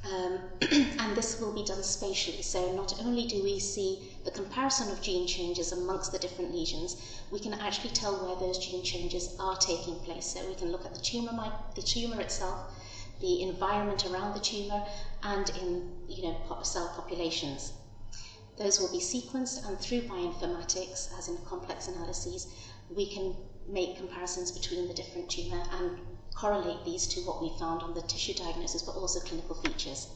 And this will be done spatially, so not only do we see the comparison of gene changes amongst the different lesions, we can actually tell where those gene changes are taking place. So we can look at the tumor itself, the environment around the tumor, and in cell populations. Those will be sequenced, and through bioinformatics, as in complex analyses, we can make comparisons between the different tumor and correlate these to what we found on the tissue diagnosis, but also clinical features.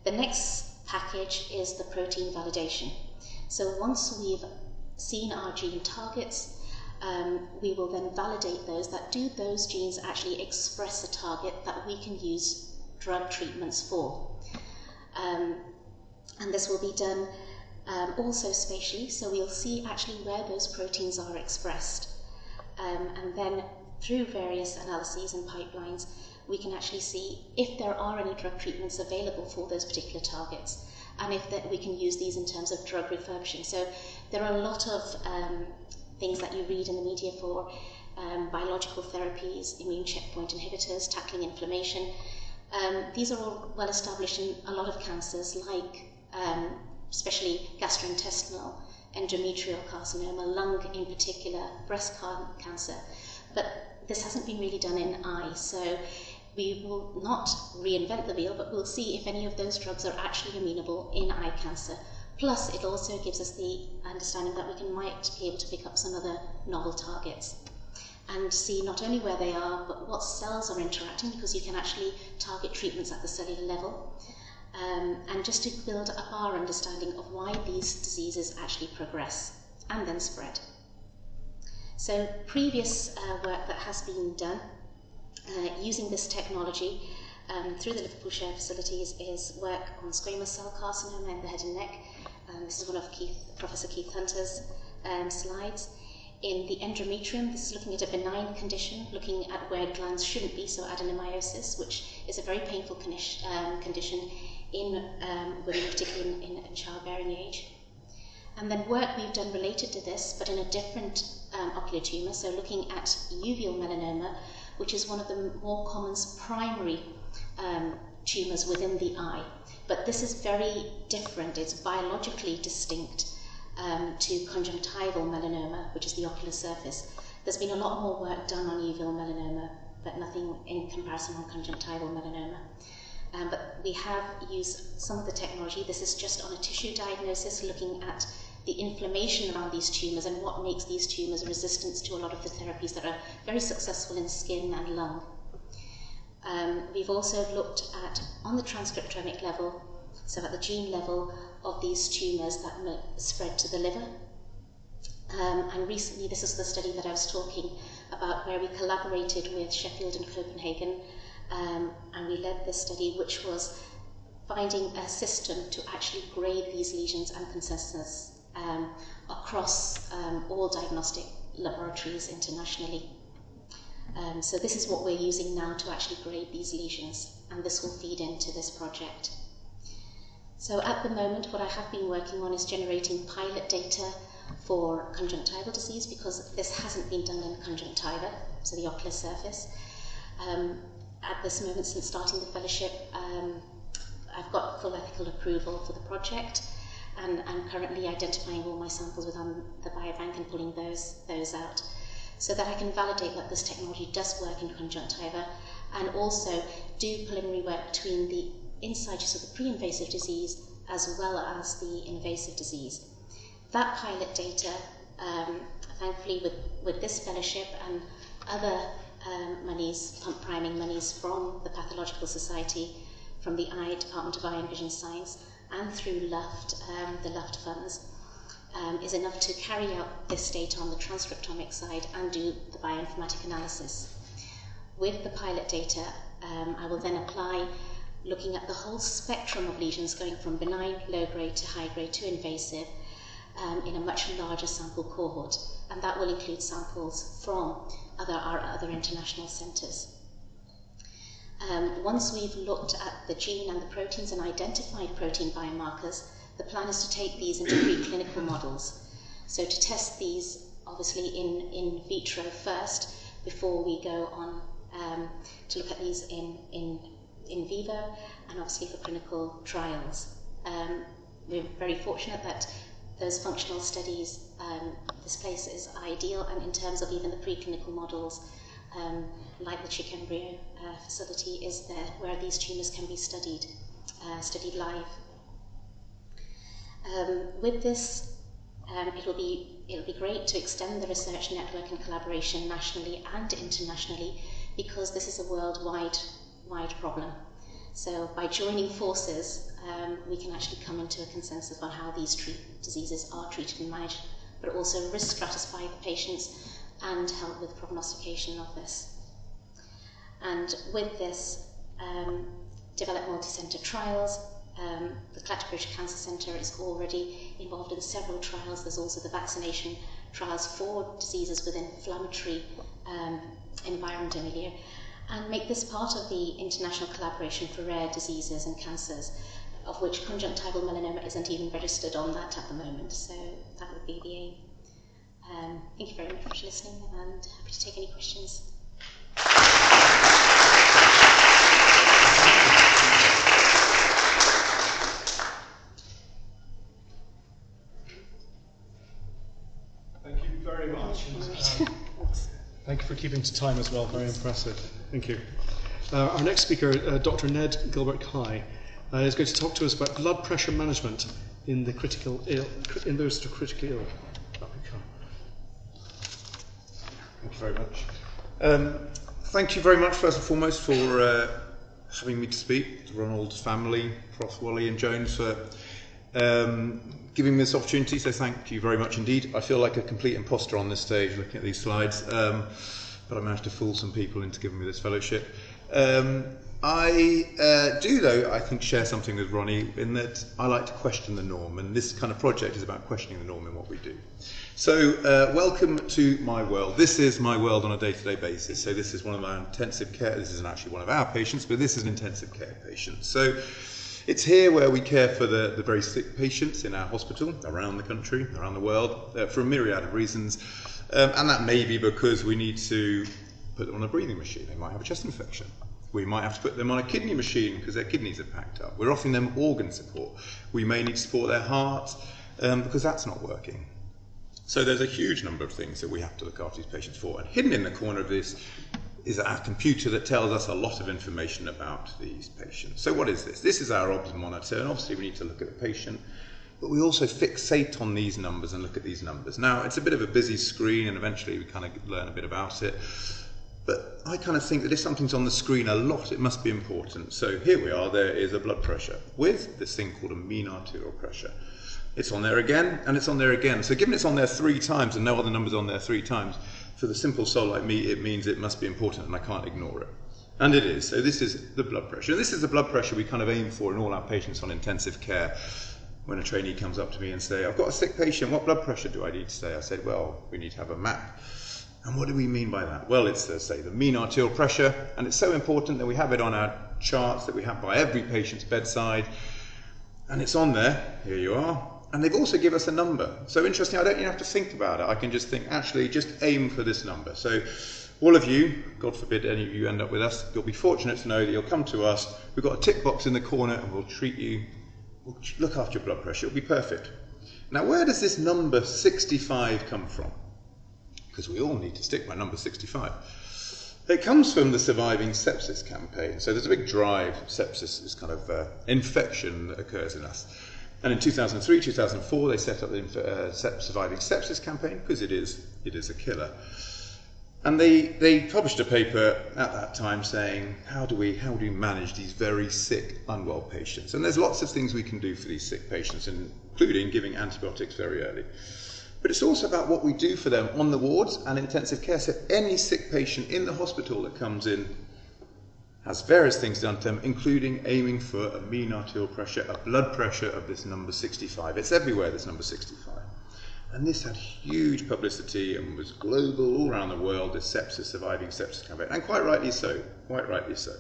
The next package is the protein validation. So once we've seen our gene targets, we will then validate those, that do those genes actually express a target that we can use drug treatments for. And this will be done also spatially, so we'll see actually where those proteins are expressed. And then through various analyses and pipelines, we can actually see if there are any drug treatments available for those particular targets, and if we can use these in terms of drug refurbishing. So there are a lot of things that you read in the media for biological therapies, immune checkpoint inhibitors, tackling inflammation. These are all well established in a lot of cancers, like especially gastrointestinal, endometrial carcinoma, lung in particular, breast cancer. But this hasn't been really done in eye, so we will not reinvent the wheel, but we'll see if any of those drugs are actually amenable in eye cancer. Plus, it also gives us the understanding that we might be able to pick up some other novel targets and see not only where they are, but what cells are interacting, because you can actually target treatments at the cellular level, and just to build up our understanding of why these diseases actually progress and then spread. So previous work that has been done using this technology through the Liverpool Shared Facilities is work on squamous cell carcinoma in the head and neck. This is one of Professor Keith Hunter's slides. In the endometrium, this is looking at a benign condition, looking at where glands shouldn't be, so adenomyosis, which is a very painful condition in women, particularly in childbearing age. And then work we've done related to this, but in a different ocular tumour, so looking at uveal melanoma, which is one of the more common primary tumours within the eye. But this is very different, it's biologically distinct to conjunctival melanoma, which is the ocular surface. There's been a lot more work done on uveal melanoma, but nothing in comparison on conjunctival melanoma. But we have used some of the technology. This is just on a tissue diagnosis, looking at the inflammation around these tumours and what makes these tumours resistant to a lot of the therapies that are very successful in skin and lung. We've also looked at, on the transcriptomic level, so at the gene level, of these tumours that spread to the liver. And recently, this is the study that I was talking about, where we collaborated with Sheffield and Copenhagen, and we led this study, which was finding a system to actually grade these lesions and consensus across all diagnostic laboratories internationally. So this is what we're using now to actually grade these lesions, and this will feed into this project. So at the moment, what I have been working on is generating pilot data for conjunctival disease, because this hasn't been done in conjunctiva, so the ocular surface. At this moment, since starting the fellowship, I've got full ethical approval for the project, and I'm currently identifying all my samples within the biobank and pulling those out, so that I can validate that this technology does work in conjunctiva, and also do preliminary work between the insights of the pre-invasive disease as well as the invasive disease. That pilot data, thankfully with this fellowship and other monies, pump priming monies from the Pathological Society, from the Department of Eye and Vision Science, and through LUFT, the LUFT funds, is enough to carry out this data on the transcriptomic side and do the bioinformatic analysis. With the pilot data, I will then apply, looking at the whole spectrum of lesions going from benign, low grade to high grade to invasive, in a much larger sample cohort, and that will include samples from our other international centres. Once we've looked at the gene and the proteins and identified protein biomarkers, the plan is to take these into preclinical models. So to test these, obviously in vitro first, before we go on to look at these in vivo, and obviously for clinical trials. We're very fortunate that those functional studies, this place is ideal, and in terms of even the preclinical models, like the chick embryo facility is there, where these tumours can be studied live. With this, it'll be great to extend the research network and collaboration nationally and internationally, because this is a worldwide problem. So by joining forces, we can actually come into a consensus on how these diseases are treated and managed, but also risk stratify the patients and help with prognostication of this. And with this, develop multi-centre trials. The Clatterbridge Cancer Centre is already involved in several trials. There's also the vaccination trials for diseases with inflammatory environment and milieu, and make this part of the international collaboration for rare diseases and cancers, of which conjunctival melanoma isn't even registered on that at the moment, so that would be the aim. Thank you very much for listening, and happy to take any questions. Thank you very much. Thank you for keeping to time as well. Very impressive. Thank you. Our next speaker, Dr. Ned Gilbert-Kai, is going to talk to us about blood pressure management in the critically ill. Thank you very much. Thank you very much, first and foremost, for having me to speak. The Ronald family, Prof. Wally and Jones, for giving me this opportunity. So thank you very much indeed. I feel like a complete imposter on this stage looking at these slides, but I managed to fool some people into giving me this fellowship. I do, though, I think, share something with Ronnie in that I like to question the norm, and this kind of project is about questioning the norm in what we do. So, welcome to my world. This is my world on a day-to-day basis. So this is one of my intensive care, this isn't actually one of our patients, but this is an intensive care patient. So it's here where we care for the very sick patients in our hospital, around the country, around the world, for a myriad of reasons. And that may be because we need to put them on a breathing machine. They might have a chest infection. We might have to put them on a kidney machine because their kidneys are packed up. We're offering them organ support. We may need to support their heart because that's not working. So there's a huge number of things that we have to look after these patients for. And hidden in the corner of this is our computer that tells us a lot of information about these patients. So what is this? This is our OBS monitor, and obviously we need to look at the patient, but we also fixate on these numbers and look at these numbers. Now, it's a bit of a busy screen, and eventually we kind of learn a bit about it. But I kind of think that if something's on the screen a lot, it must be important. So here we are, there is a blood pressure with this thing called a mean arterial pressure. It's on there again, and it's on there again. So given it's on there 3 times and no other number's on there 3 times, for the simple soul like me, it means it must be important and I can't ignore it. And it is. So this is the blood pressure. And this is the blood pressure we kind of aim for in all our patients on intensive care. When a trainee comes up to me and say, I've got a sick patient, what blood pressure do I need to say? I said, well, we need to have a map. And what do we mean by that? Well, it's, say, the mean arterial pressure, and it's so important that we have it on our charts that we have by every patient's bedside, and it's on there, here you are, and they've also given us a number. So interesting, I don't even have to think about it, I can just think, actually, just aim for this number. So all of you, God forbid any of you end up with us, you'll be fortunate to know that you'll come to us, we've got a tick box in the corner, and we'll treat you, we'll look after your blood pressure, it'll be perfect. Now, where does this number 65 come from? Because we all need to stick by number 65. It comes from the Surviving Sepsis campaign. So there's a big drive. Sepsis is kind of infection that occurs in us. And in 2003, 2004, they set up the Surviving Sepsis campaign because it is a killer. And they published a paper at that time saying, how do we manage these very sick, unwell patients? And there's lots of things we can do for these sick patients, including giving antibiotics very early. But it's also about what we do for them on the wards and intensive care. So any sick patient in the hospital that comes in has various things done to them, including aiming for a mean arterial pressure, a blood pressure of this number 65. It's everywhere, this number 65. And this had huge publicity and was global, all around the world, this Surviving Sepsis campaign. And quite rightly so, quite rightly so.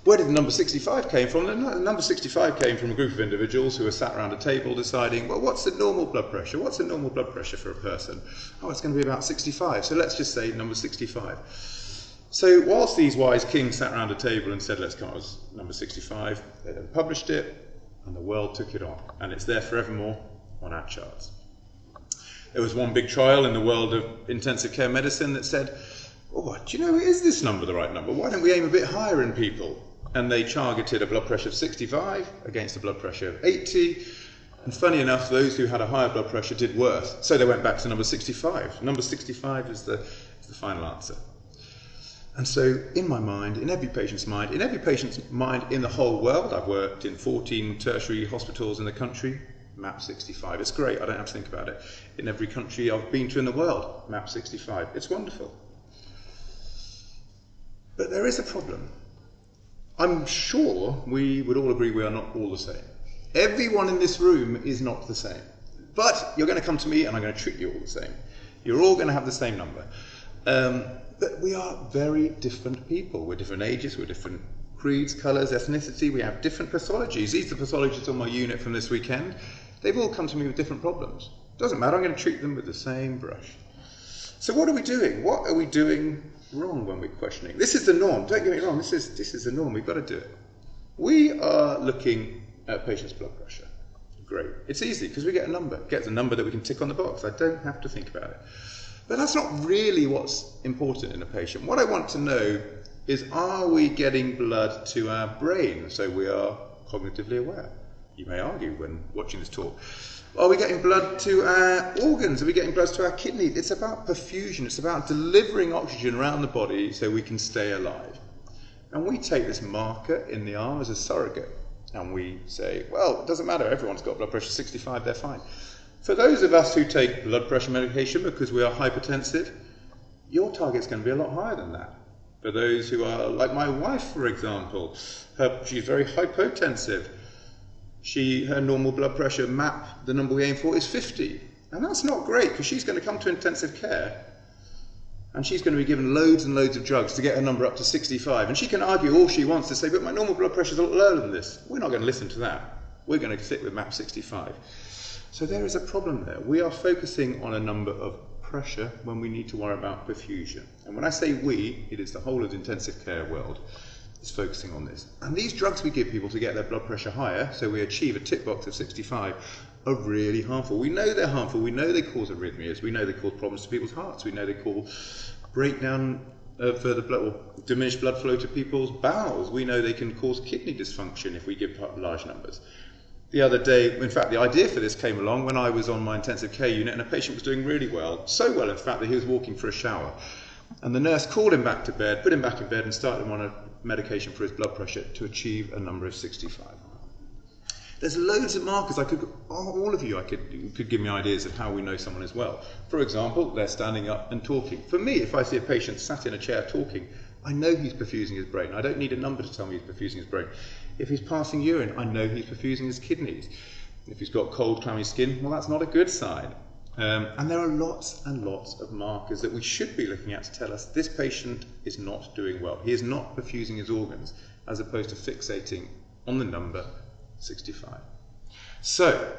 Where did the number 65 came from? The number 65 came from a group of individuals who were sat around a table deciding, well, what's the normal blood pressure? What's the normal blood pressure for a person? Oh, it's going to be about 65. So let's just say number 65. So whilst these wise kings sat around a table and said, let's come up with number 65, they then published it, and the world took it on. And it's there forevermore on our charts. There was one big trial in the world of intensive care medicine that said, oh, do you know, is this number the right number? Why don't we aim a bit higher in people? And they targeted a blood pressure of 65 against a blood pressure of 80. And funny enough, those who had a higher blood pressure did worse. So they went back to number 65. Number 65 is the final answer. And so in my mind, in every patient's mind in the whole world, I've worked in 14 tertiary hospitals in the country, map 65. It's great, I don't have to think about it. In every country I've been to in the world, map 65. It's wonderful. But there is a problem. I'm sure we would all agree we are not all the same. Everyone in this room is not the same. But you're going to come to me and I'm going to treat you all the same. You're all going to have the same number. But we are very different people. We're different ages, we're different creeds, colours, ethnicity. We have different pathologies. These are the pathologists on my unit from this weekend. They've all come to me with different problems. Doesn't matter, I'm going to treat them with the same brush. So what are we doing? What are we doing wrong when we're questioning? This is the norm, don't get me wrong, this is the norm, we've got to do it. We are looking at patient's blood pressure. Great. It's easy because we get a number. Get the number that we can tick on the box. I don't have to think about it. But that's not really what's important in a patient. What I want to know is, are we getting blood to our brain so we are cognitively aware? You may argue when watching this talk. Are we getting blood to our organs? Are we getting blood to our kidneys? It's about perfusion. It's about delivering oxygen around the body so we can stay alive. And we take this marker in the arm as a surrogate. And we say, well, it doesn't matter, everyone's got blood pressure 65, they're fine. For those of us who take blood pressure medication because we are hypertensive, your target's going to be a lot higher than that. For those who are, like my wife, for example, she's very hypotensive. Her normal blood pressure map, the number we aim for is 50. And that's not great, because she's going to come to intensive care and she's going to be given loads and loads of drugs to get her number up to 65. And she can argue all she wants to say, but my normal blood pressure is a lot lower than this. We're not going to listen to that. We're going to sit with map 65. So there is a problem there. We are focusing on a number of pressure when we need to worry about perfusion. And when I say we, it is the whole of the intensive care world is focusing on this. And these drugs we give people to get their blood pressure higher, so we achieve a tick box of 65, are really harmful. We know they're harmful. We know they cause arrhythmias. We know they cause problems to people's hearts. We know they cause breakdown of the blood, or diminished blood flow to people's bowels. We know they can cause kidney dysfunction if we give large numbers. The other day, in fact, the idea for this came along when I was on my intensive care unit and a patient was doing really well, so well in fact that he was walking for a shower. And the nurse called him back to bed, put him back in bed and started him on a medication for his blood pressure to achieve a number of 65. There's loads of markers. All of you could give me ideas of how we know someone is well. For example, they're standing up and talking. For me, if I see a patient sat in a chair talking, I know he's perfusing his brain. I don't need a number to tell me he's perfusing his brain. If he's passing urine, I know he's perfusing his kidneys. If he's got cold, clammy skin, well, that's not a good sign. And there are lots and lots of markers that we should be looking at to tell us this patient is not doing well. He is not perfusing his organs, as opposed to fixating on the number 65. So,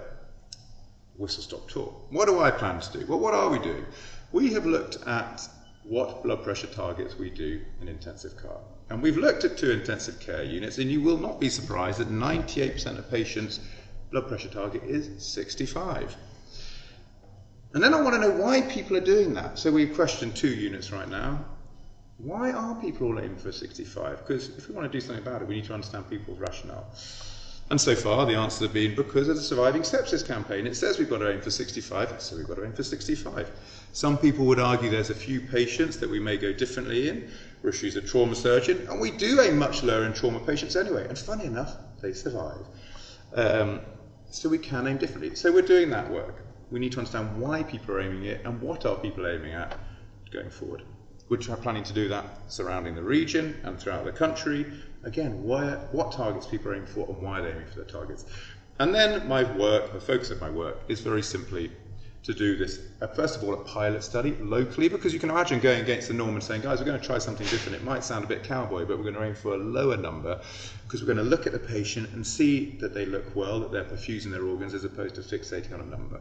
whistle stop talk. What do I plan to do? Well, what are we doing? We have looked at what blood pressure targets we do in intensive care. And we've looked at 2 intensive care units, and you will not be surprised that 98% of patients' blood pressure target is 65. And then I want to know why people are doing that. So we've questioned 2 units right now. Why are people all aiming for 65? Because if we want to do something about it, we need to understand people's rationale. And so far, the answers have been because of the Surviving Sepsis campaign. It says we've got to aim for 65, so we've got to aim for 65. Some people would argue there's a few patients that we may go differently in. Rishi's a trauma surgeon, and we do aim much lower in trauma patients anyway. And funny enough, they survive. So we can aim differently. So we're doing that work. We need to understand why people are aiming it and what are people aiming at going forward. We're planning to do that surrounding the region and throughout the country. Again, what targets people are aiming for and why they're aiming for their targets. And then my work, the focus of my work, is very simply to do this, first of all, a pilot study locally, because you can imagine going against the norm and saying, guys, we're going to try something different. It might sound a bit cowboy, but we're going to aim for a lower number because we're going to look at the patient and see that they look well, that they're perfusing their organs as opposed to fixating on a number.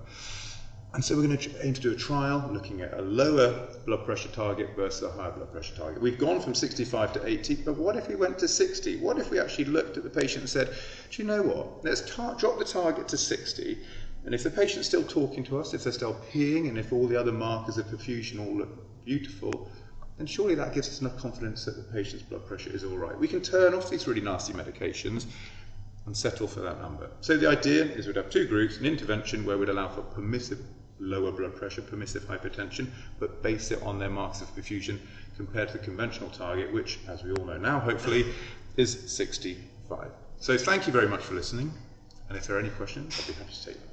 And so we're going to aim to do a trial looking at a lower blood pressure target versus a higher blood pressure target. We've gone from 65 to 80, but what if we went to 60? What if we actually looked at the patient and said, do you know what, let's drop the target to 60, and if the patient's still talking to us, if they're still peeing, and if all the other markers of perfusion all look beautiful, then surely that gives us enough confidence that the patient's blood pressure is all right. We can turn off these really nasty medications and settle for that number. So the idea is we'd have 2 groups, an intervention where we'd allow for permissive lower blood pressure, permissive hypertension, but base it on their marks of perfusion compared to the conventional target, which, as we all know now, hopefully, is 65. So thank you very much for listening, and if there are any questions, I'd be happy to take them.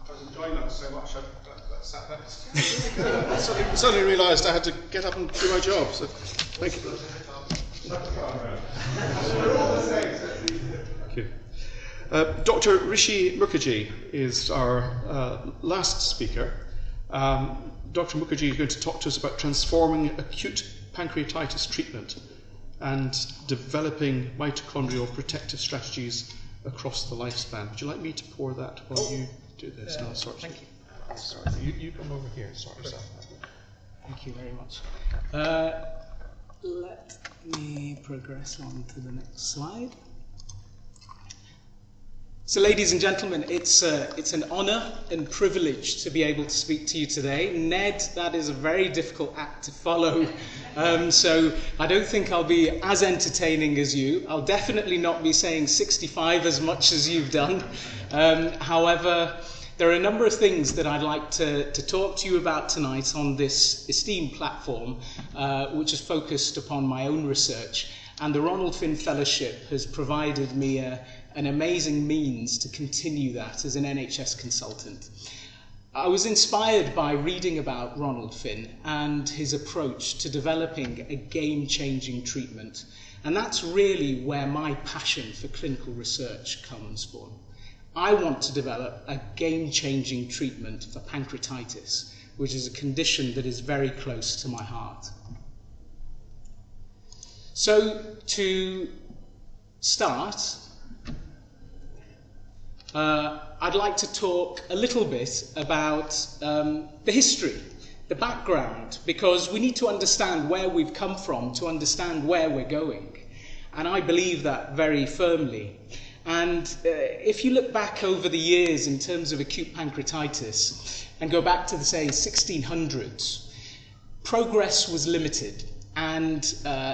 I was enjoying that so much, I sat there. I suddenly realised I had to get up and do my job, so thank you. Thank you. Dr. Rishi Mukherjee is our last speaker. Dr. Mukherjee is going to talk to us about transforming acute pancreatitis treatment and developing mitochondrial protective strategies across the lifespan. Would you like me to pour that while you do this? No, sorry. Thank you. Oh, sorry. You come over here. Sorry. Thank you very much. Let me progress on to the next slide. So, ladies and gentlemen, it's an honour and privilege to be able to speak to you today. Ned, that is a very difficult act to follow, so I don't think I'll be as entertaining as you. I'll definitely not be saying 65 as much as you've done. However, there are a number of things that I'd like to talk to you about tonight on this esteemed platform, which is focused upon my own research. And the Ronald Finn Fellowship has provided me an amazing means to continue that as an NHS consultant. I was inspired by reading about Ronald Finn and his approach to developing a game-changing treatment. And that's really where my passion for clinical research comes from. I want to develop a game-changing treatment for pancreatitis, which is a condition that is very close to my heart. So, to start, I'd like to talk a little bit about the history, the background, because we need to understand where we've come from to understand where we're going. And I believe that very firmly. And if you look back over the years in terms of acute pancreatitis and go back to the, say, 1600s, progress was limited, and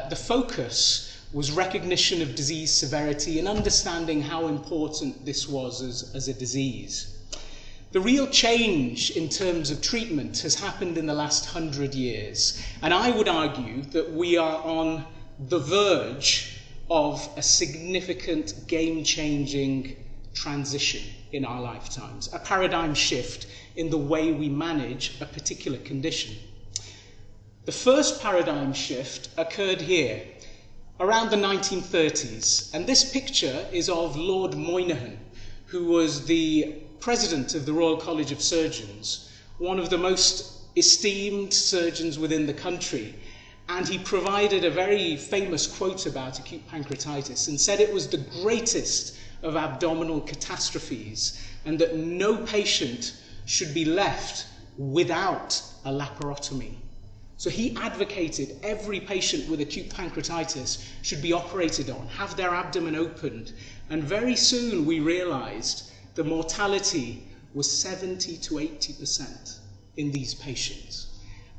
the focus was recognition of disease severity and understanding how important this was as a disease. The real change in terms of treatment has happened in the last 100 years, and I would argue that we are on the verge of a significant game-changing transition in our lifetimes, a paradigm shift in the way we manage a particular condition. The first paradigm shift occurred here around the 1930s, and this picture is of Lord Moynihan, who was the president of the Royal College of Surgeons, one of the most esteemed surgeons within the country, and he provided a very famous quote about acute pancreatitis and said it was the greatest of abdominal catastrophes and that no patient should be left without a laparotomy. So he advocated every patient with acute pancreatitis should be operated on, have their abdomen opened, and very soon we realized the mortality was 70 to 80% in these patients.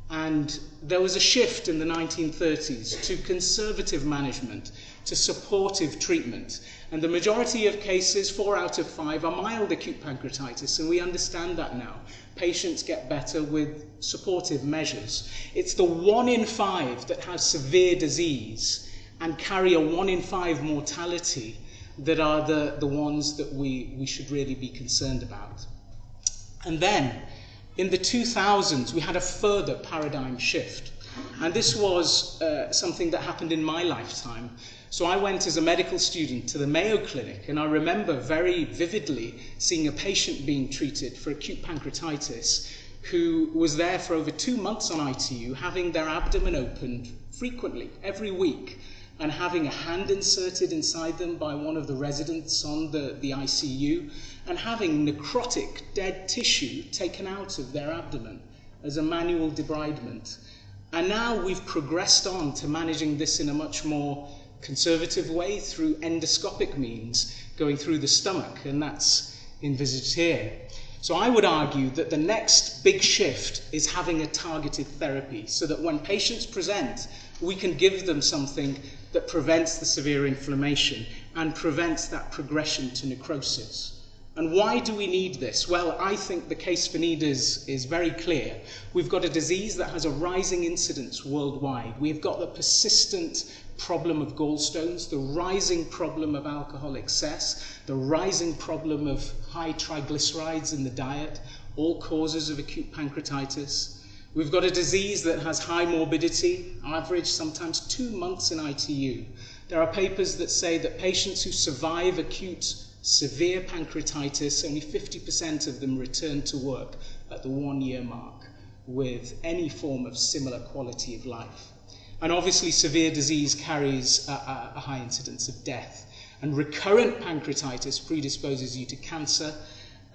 And there was a shift in the 1930s to conservative management, to supportive treatment. And the majority of cases, 4 out of 5, are mild acute pancreatitis, and we understand that now. Patients get better with supportive measures. It's the 1 in 5 that has severe disease and carry a 1 in 5 mortality that are the ones that we should really be concerned about. And then, in the 2000s, we had a further paradigm shift. And this was something that happened in my lifetime. So I went as a medical student to the Mayo Clinic, and I remember very vividly seeing a patient being treated for acute pancreatitis who was there for over 2 months on ITU, having their abdomen opened frequently, every week, and having a hand inserted inside them by one of the residents on the ICU, and having necrotic dead tissue taken out of their abdomen as a manual debridement. And now we've progressed on to managing this in a much more conservative way through endoscopic means, going through the stomach, and that's envisaged here. So I would argue that the next big shift is having a targeted therapy, so that when patients present, we can give them something that prevents the severe inflammation and prevents that progression to necrosis. And why do we need this? Well, I think the case for need is very clear. We've got a disease that has a rising incidence worldwide. We've got the persistent problem of gallstones, the rising problem of alcohol excess, the rising problem of high triglycerides in the diet, all causes of acute pancreatitis. We've got a disease that has high morbidity, average sometimes 2 months in ITU. There are papers that say that patients who survive acute severe pancreatitis, only 50% of them return to work at the 1-year mark with any form of similar quality of life. And obviously severe disease carries a high incidence of death. And recurrent pancreatitis predisposes you to cancer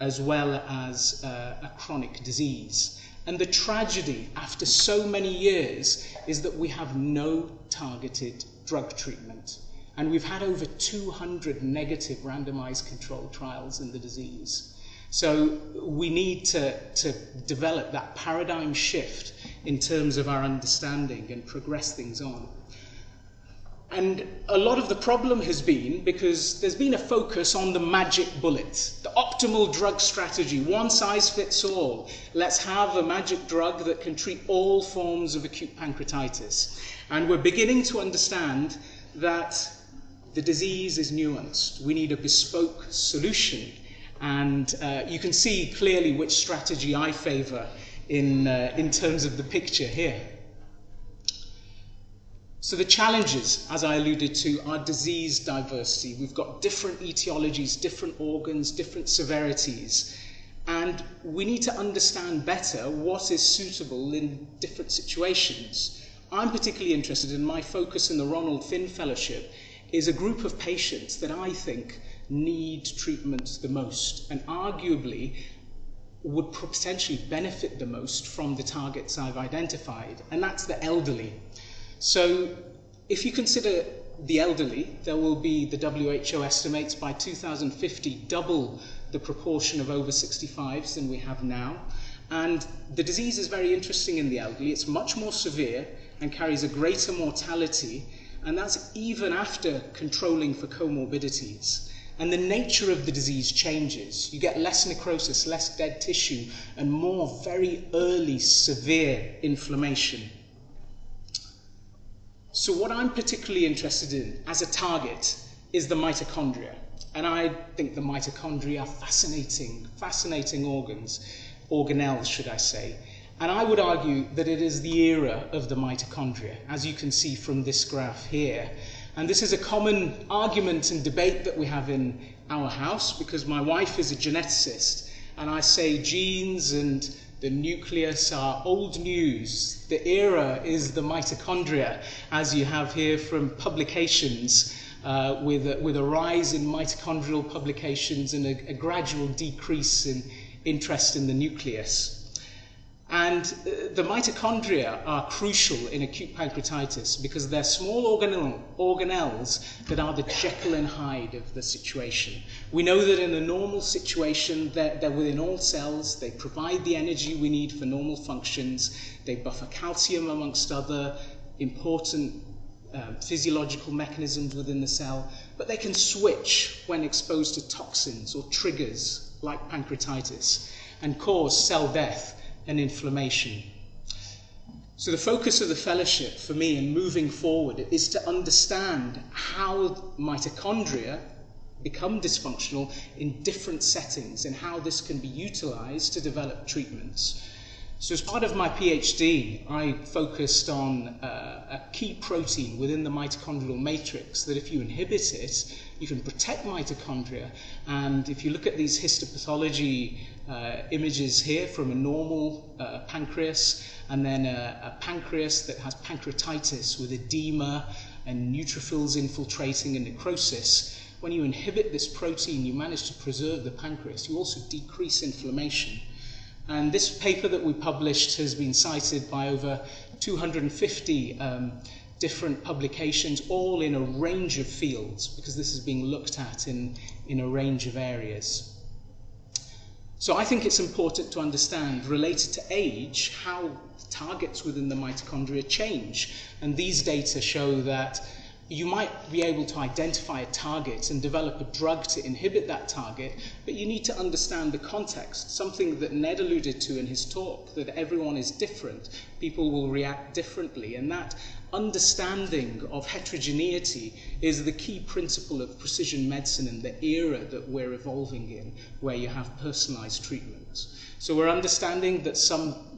as well as a chronic disease. And the tragedy after so many years is that we have no targeted drug treatment. And we've had over 200 negative randomized controlled trials in the disease. So we need to develop that paradigm shift in terms of our understanding and progress things on. And a lot of the problem has been because there's been a focus on the magic bullet, the optimal drug strategy, one size fits all. Let's have a magic drug that can treat all forms of acute pancreatitis. And we're beginning to understand that the disease is nuanced. We need a bespoke solution. And you can see clearly which strategy I favour in terms of the picture here. So the challenges, as I alluded to, are disease diversity. We've got different etiologies, different organs, different severities. And we need to understand better what is suitable in different situations. I'm particularly interested in my focus in the Ronald Finn Fellowship is a group of patients that I think need treatment the most and arguably would potentially benefit the most from the targets I've identified, and that's the elderly. So if you consider the elderly, there will be, the WHO estimates by 2050, double the proportion of over 65s than we have now. And the disease is very interesting in the elderly. It's much more severe and carries a greater mortality, and that's even after controlling for comorbidities. And the nature of the disease changes. You get less necrosis, less dead tissue, and more very early severe inflammation. So what I'm particularly interested in as a target is the mitochondria. And I think the mitochondria are fascinating organelles, should I say. And I would argue that it is the era of the mitochondria, as you can see from this graph here. And this is a common argument and debate that we have in our house, because my wife is a geneticist, and I say genes and the nucleus are old news. The era is the mitochondria, as you have here from publications with a rise in mitochondrial publications and a gradual decrease in interest in the nucleus. And the mitochondria are crucial in acute pancreatitis because they're small organelles that are the Jekyll and Hyde of the situation. We know that in a normal situation, they're within all cells. They provide the energy we need for normal functions. They buffer calcium amongst other important physiological mechanisms within the cell. But they can switch when exposed to toxins or triggers like pancreatitis and cause cell death and inflammation. So the focus of the fellowship for me in moving forward is to understand how mitochondria become dysfunctional in different settings and how this can be utilized to develop treatments. So as part of my PhD, I focused on a key protein within the mitochondrial matrix that if you inhibit it, you can protect mitochondria. And if you look at these histopathology images here from a normal pancreas, and then a pancreas that has pancreatitis with edema and neutrophils infiltrating and necrosis, when you inhibit this protein, you manage to preserve the pancreas. You also decrease inflammation. And this paper that we published has been cited by over 250 different publications, all in a range of fields, because this is being looked at in a range of areas. So I think it's important to understand, related to age, how targets within the mitochondria change. And these data show that you might be able to identify a target and develop a drug to inhibit that target, but you need to understand the context, something that Ned alluded to in his talk, that everyone is different, people will react differently, and that understanding of heterogeneity is the key principle of precision medicine in the era that we're evolving in, where you have personalized treatments. So we're understanding that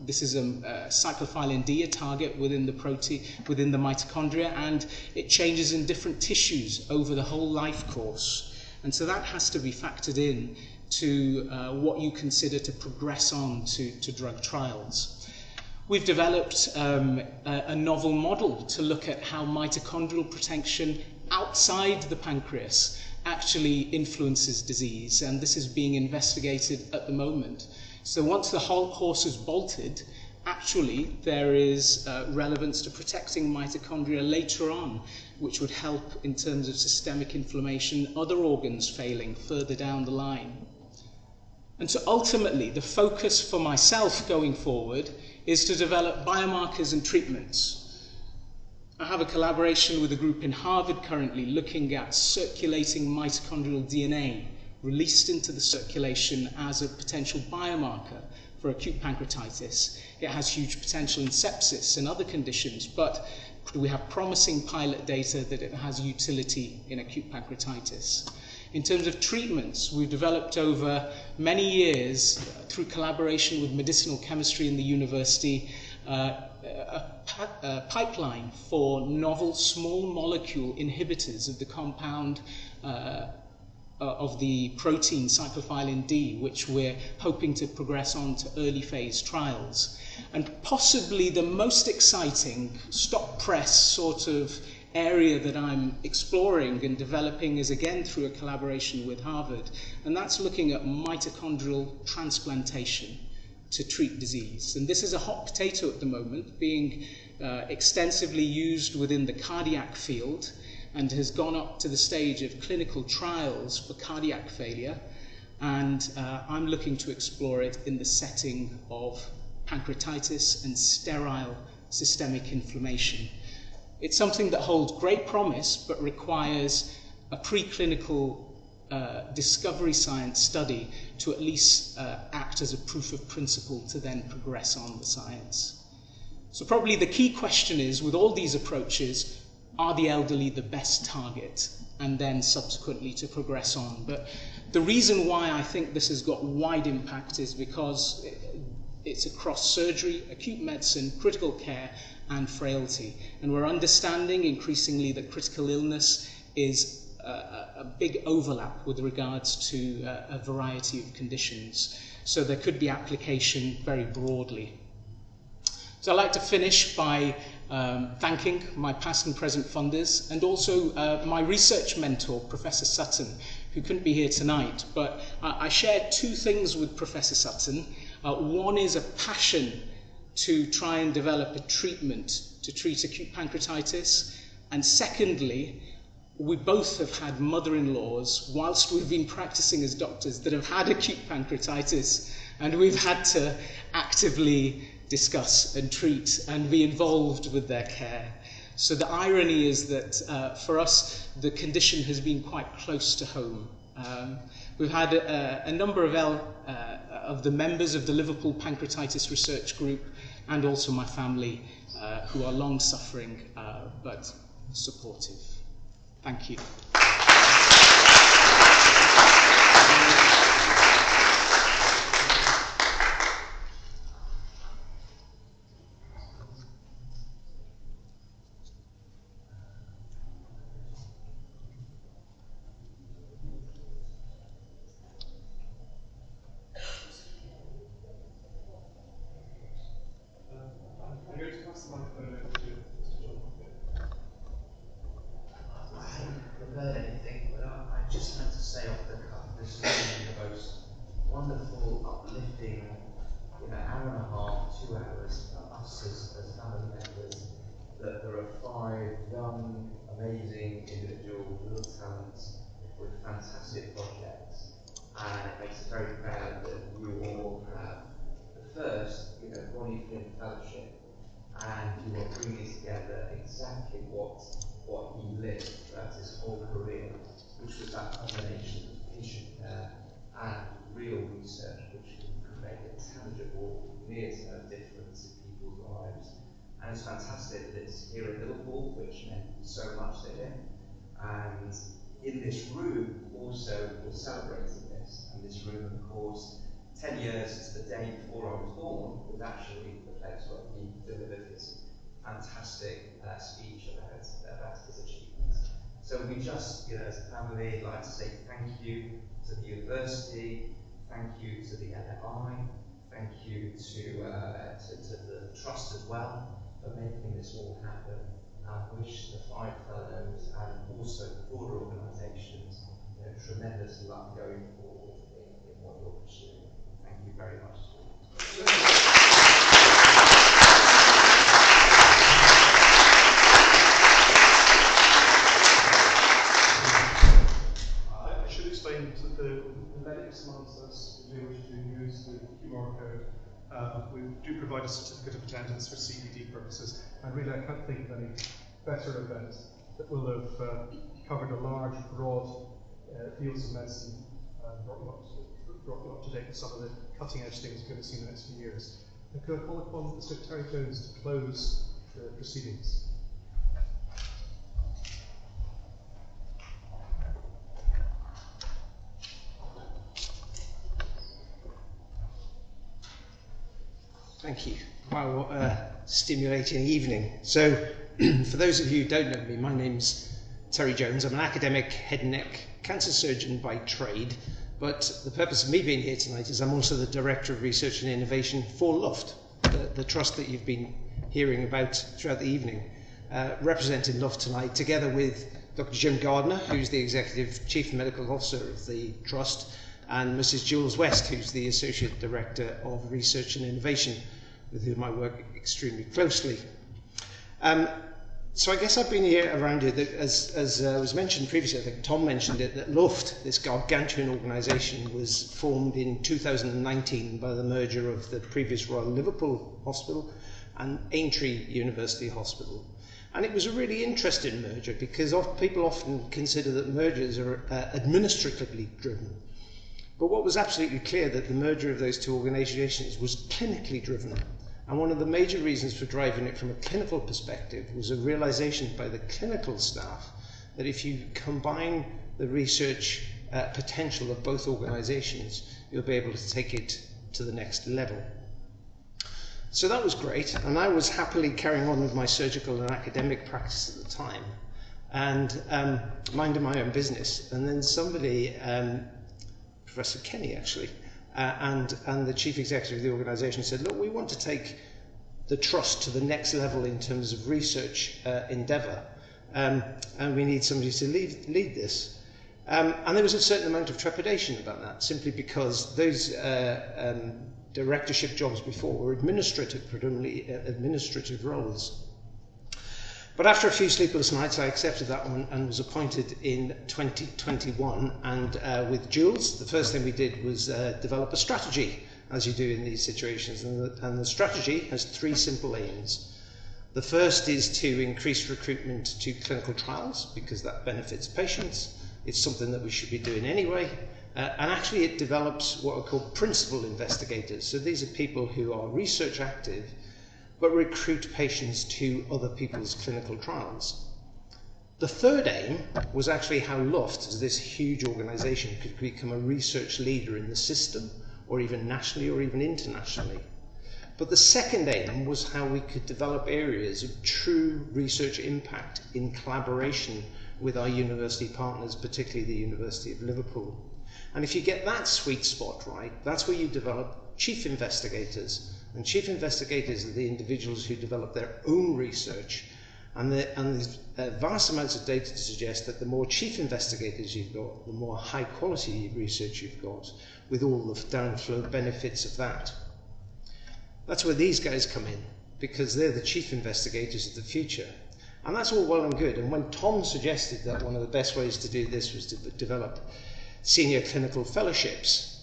this is a cyclophilin D, a target within the protein, within the mitochondria, and it changes in different tissues over the whole life course. And so that has to be factored in to what you consider to progress on to drug trials. We've developed a novel model to look at how mitochondrial protection outside the pancreas actually influences disease, and this is being investigated at the moment. So once the whole horse is bolted, actually there is relevance to protecting mitochondria later on, which would help in terms of systemic inflammation, other organs failing further down the line. And so ultimately, the focus for myself going forward is to develop biomarkers and treatments. I have a collaboration with a group in Harvard currently looking at circulating mitochondrial DNA released into the circulation as a potential biomarker for acute pancreatitis. It has huge potential in sepsis and other conditions, but we have promising pilot data that it has utility in acute pancreatitis. In terms of treatments, we've developed over many years, through collaboration with medicinal chemistry in the university, a pipeline for novel small molecule inhibitors of the compound of the protein cyclophilin D, which we're hoping to progress on to early phase trials. And possibly the most exciting stop press sort of area that I'm exploring and developing is again through a collaboration with Harvard, and that's looking at mitochondrial transplantation to treat disease. And this is a hot potato at the moment, being extensively used within the cardiac field, and has gone up to the stage of clinical trials for cardiac failure, and I'm looking to explore it in the setting of pancreatitis and sterile systemic inflammation. It's something that holds great promise, but requires a preclinical discovery science study to at least act as a proof of principle to then progress on the science. So probably the key question is, with all these approaches, are the elderly the best target? And then subsequently to progress on. But the reason why I think this has got wide impact is because it's across surgery, acute medicine, critical care, and frailty. And we're understanding increasingly that critical illness is a big overlap with regards to a variety of conditions. So there could be application very broadly. So I'd like to finish by thanking my past and present funders, and also my research mentor, Professor Sutton, who couldn't be here tonight. But I share two things with Professor Sutton. One is a passion to try and develop a treatment to treat acute pancreatitis. And secondly, we both have had mother-in-laws, whilst we've been practicing as doctors, that have had acute pancreatitis, and we've had to actively discuss and treat and be involved with their care. So the irony is that for us, the condition has been quite close to home. We've had a number of the members of the Liverpool Pancreatitis Research Group, and also my family, who are long suffering but supportive. Thank you. Wonderful, uplifting, hour and a half, 2 hours for us as family members. That there are 5 young, amazing individuals, real talents with fantastic projects, and it makes us very proud that you all have the first, Ronald Finn Fellowship, and you are bringing together exactly what he lived throughout his whole career, which was that combination of patient care and real research which can make a tangible, near-term difference in people's lives. And it's fantastic that it's here in Liverpool, which meant so much to him. And in this room, also, we're celebrating this. And this room, of course, 10 years since the day before I was born, was actually the place where he delivered his fantastic speech about his achievements. So we just, as a family, like to say thank you to the university, thank you to the LMI, Thank you to the Trust as well for making this all happen. I wish the 5 fellows and also the broader organisations tremendous luck going forward in what you're pursuing. Thank you very much. I should explain that the medics amongst us who wish to use the QR code, we do provide a certificate of attendance for CBD purposes, and really I can't think of any better event that will have covered a large, broad fields of medicine, brought you up to date with some of the cutting edge things we're going to see in the next few years. And could I call upon Mr. Terry Jones to close the proceedings? Thank you. Wow, what a stimulating evening. So, for those of you who don't know me, my name's Terry Jones. I'm an academic head and neck cancer surgeon by trade, but the purpose of me being here tonight is I'm also the Director of Research and Innovation for Luft, the trust that you've been hearing about throughout the evening, representing Luft tonight, together with Dr. Jim Gardner, who's the Executive Chief Medical Officer of the trust, and Mrs. Jules West, who's the Associate Director of Research and Innovation, with whom I work extremely closely. So I guess I've been here around it, as was mentioned previously, I think Tom mentioned it, that Luft, this gargantuan organisation, was formed in 2019 by the merger of the previous Royal Liverpool Hospital and Aintree University Hospital. And it was a really interesting merger because people often consider that mergers are administratively driven. But what was absolutely clear that the merger of those two organisations was clinically driven. And one of the major reasons for driving it from a clinical perspective was a realisation by the clinical staff that if you combine the research potential of both organisations, you'll be able to take it to the next level. So that was great, and I was happily carrying on with my surgical and academic practice at the time, and minding my own business. And then somebody, Professor Kenny actually, and the chief executive of the organisation said, look, we want to take the trust to the next level in terms of research endeavour, and we need somebody to lead this. And there was a certain amount of trepidation about that, simply because those directorship jobs before were predominantly administrative roles. But after a few sleepless nights, I accepted that one and was appointed in 2021. And with Jules, the first thing we did was develop a strategy, as you do in these situations. And the strategy has 3 simple aims. The first is to increase recruitment to clinical trials, because that benefits patients. It's something that we should be doing anyway. And actually it develops what are called principal investigators. So these are people who are research active, but recruit patients to other people's clinical trials. The third aim was actually how Luft, as this huge organisation, could become a research leader in the system, or even nationally or even internationally. But the second aim was how we could develop areas of true research impact in collaboration with our university partners, particularly the University of Liverpool. And if you get that sweet spot right, that's where you develop chief investigators. And chief investigators are the individuals who develop their own research. And there's vast amounts of data to suggest that the more chief investigators you've got, the more high quality research you've got, with all the downflow benefits of that. That's where these guys come in, because they're the chief investigators of the future. And that's all well and good. And when Tom suggested that one of the best ways to do this was to develop senior clinical fellowships,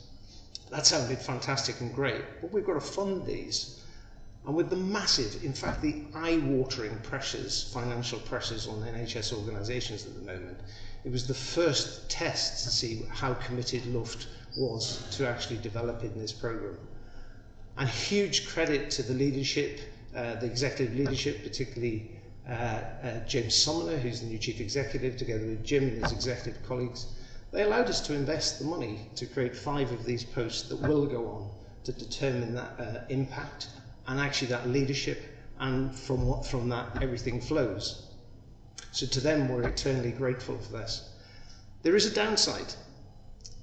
that sounded fantastic and great, but we've got to fund these. And with the massive, in fact the eye-watering pressures, financial pressures on NHS organisations at the moment, it was the first test to see how committed Luft was to actually developing this programme. And huge credit to the leadership, the executive leadership, particularly James Sumner, who's the new chief executive, together with Jim and his executive colleagues. They allowed us to invest the money to create 5 of these posts that will go on to determine that impact and actually that leadership, and from that everything flows. So to them we're eternally grateful for this. There is a downside.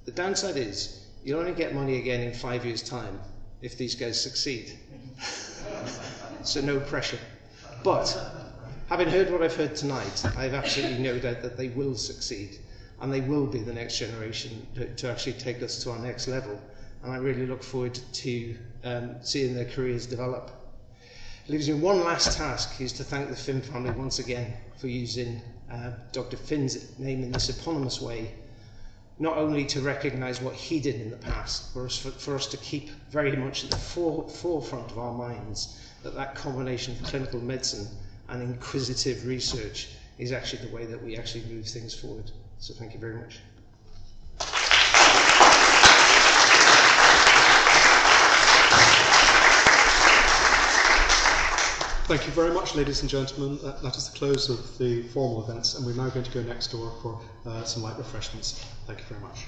The downside is you'll only get money again in 5 years' time if these guys succeed. So no pressure. But having heard what I've heard tonight, I have absolutely no doubt that they will succeed, and they will be the next generation to actually take us to our next level. And I really look forward to seeing their careers develop. It leaves me one last task, is to thank the Finn family once again for using Dr. Finn's name in this eponymous way, not only to recognise what he did in the past, but for us to keep very much at the forefront of our minds that combination of clinical medicine and inquisitive research is actually the way that we actually move things forward. So thank you very much. Thank you very much, ladies and gentlemen. That is the close of the formal events, and we're now going to go next door for some light refreshments. Thank you very much.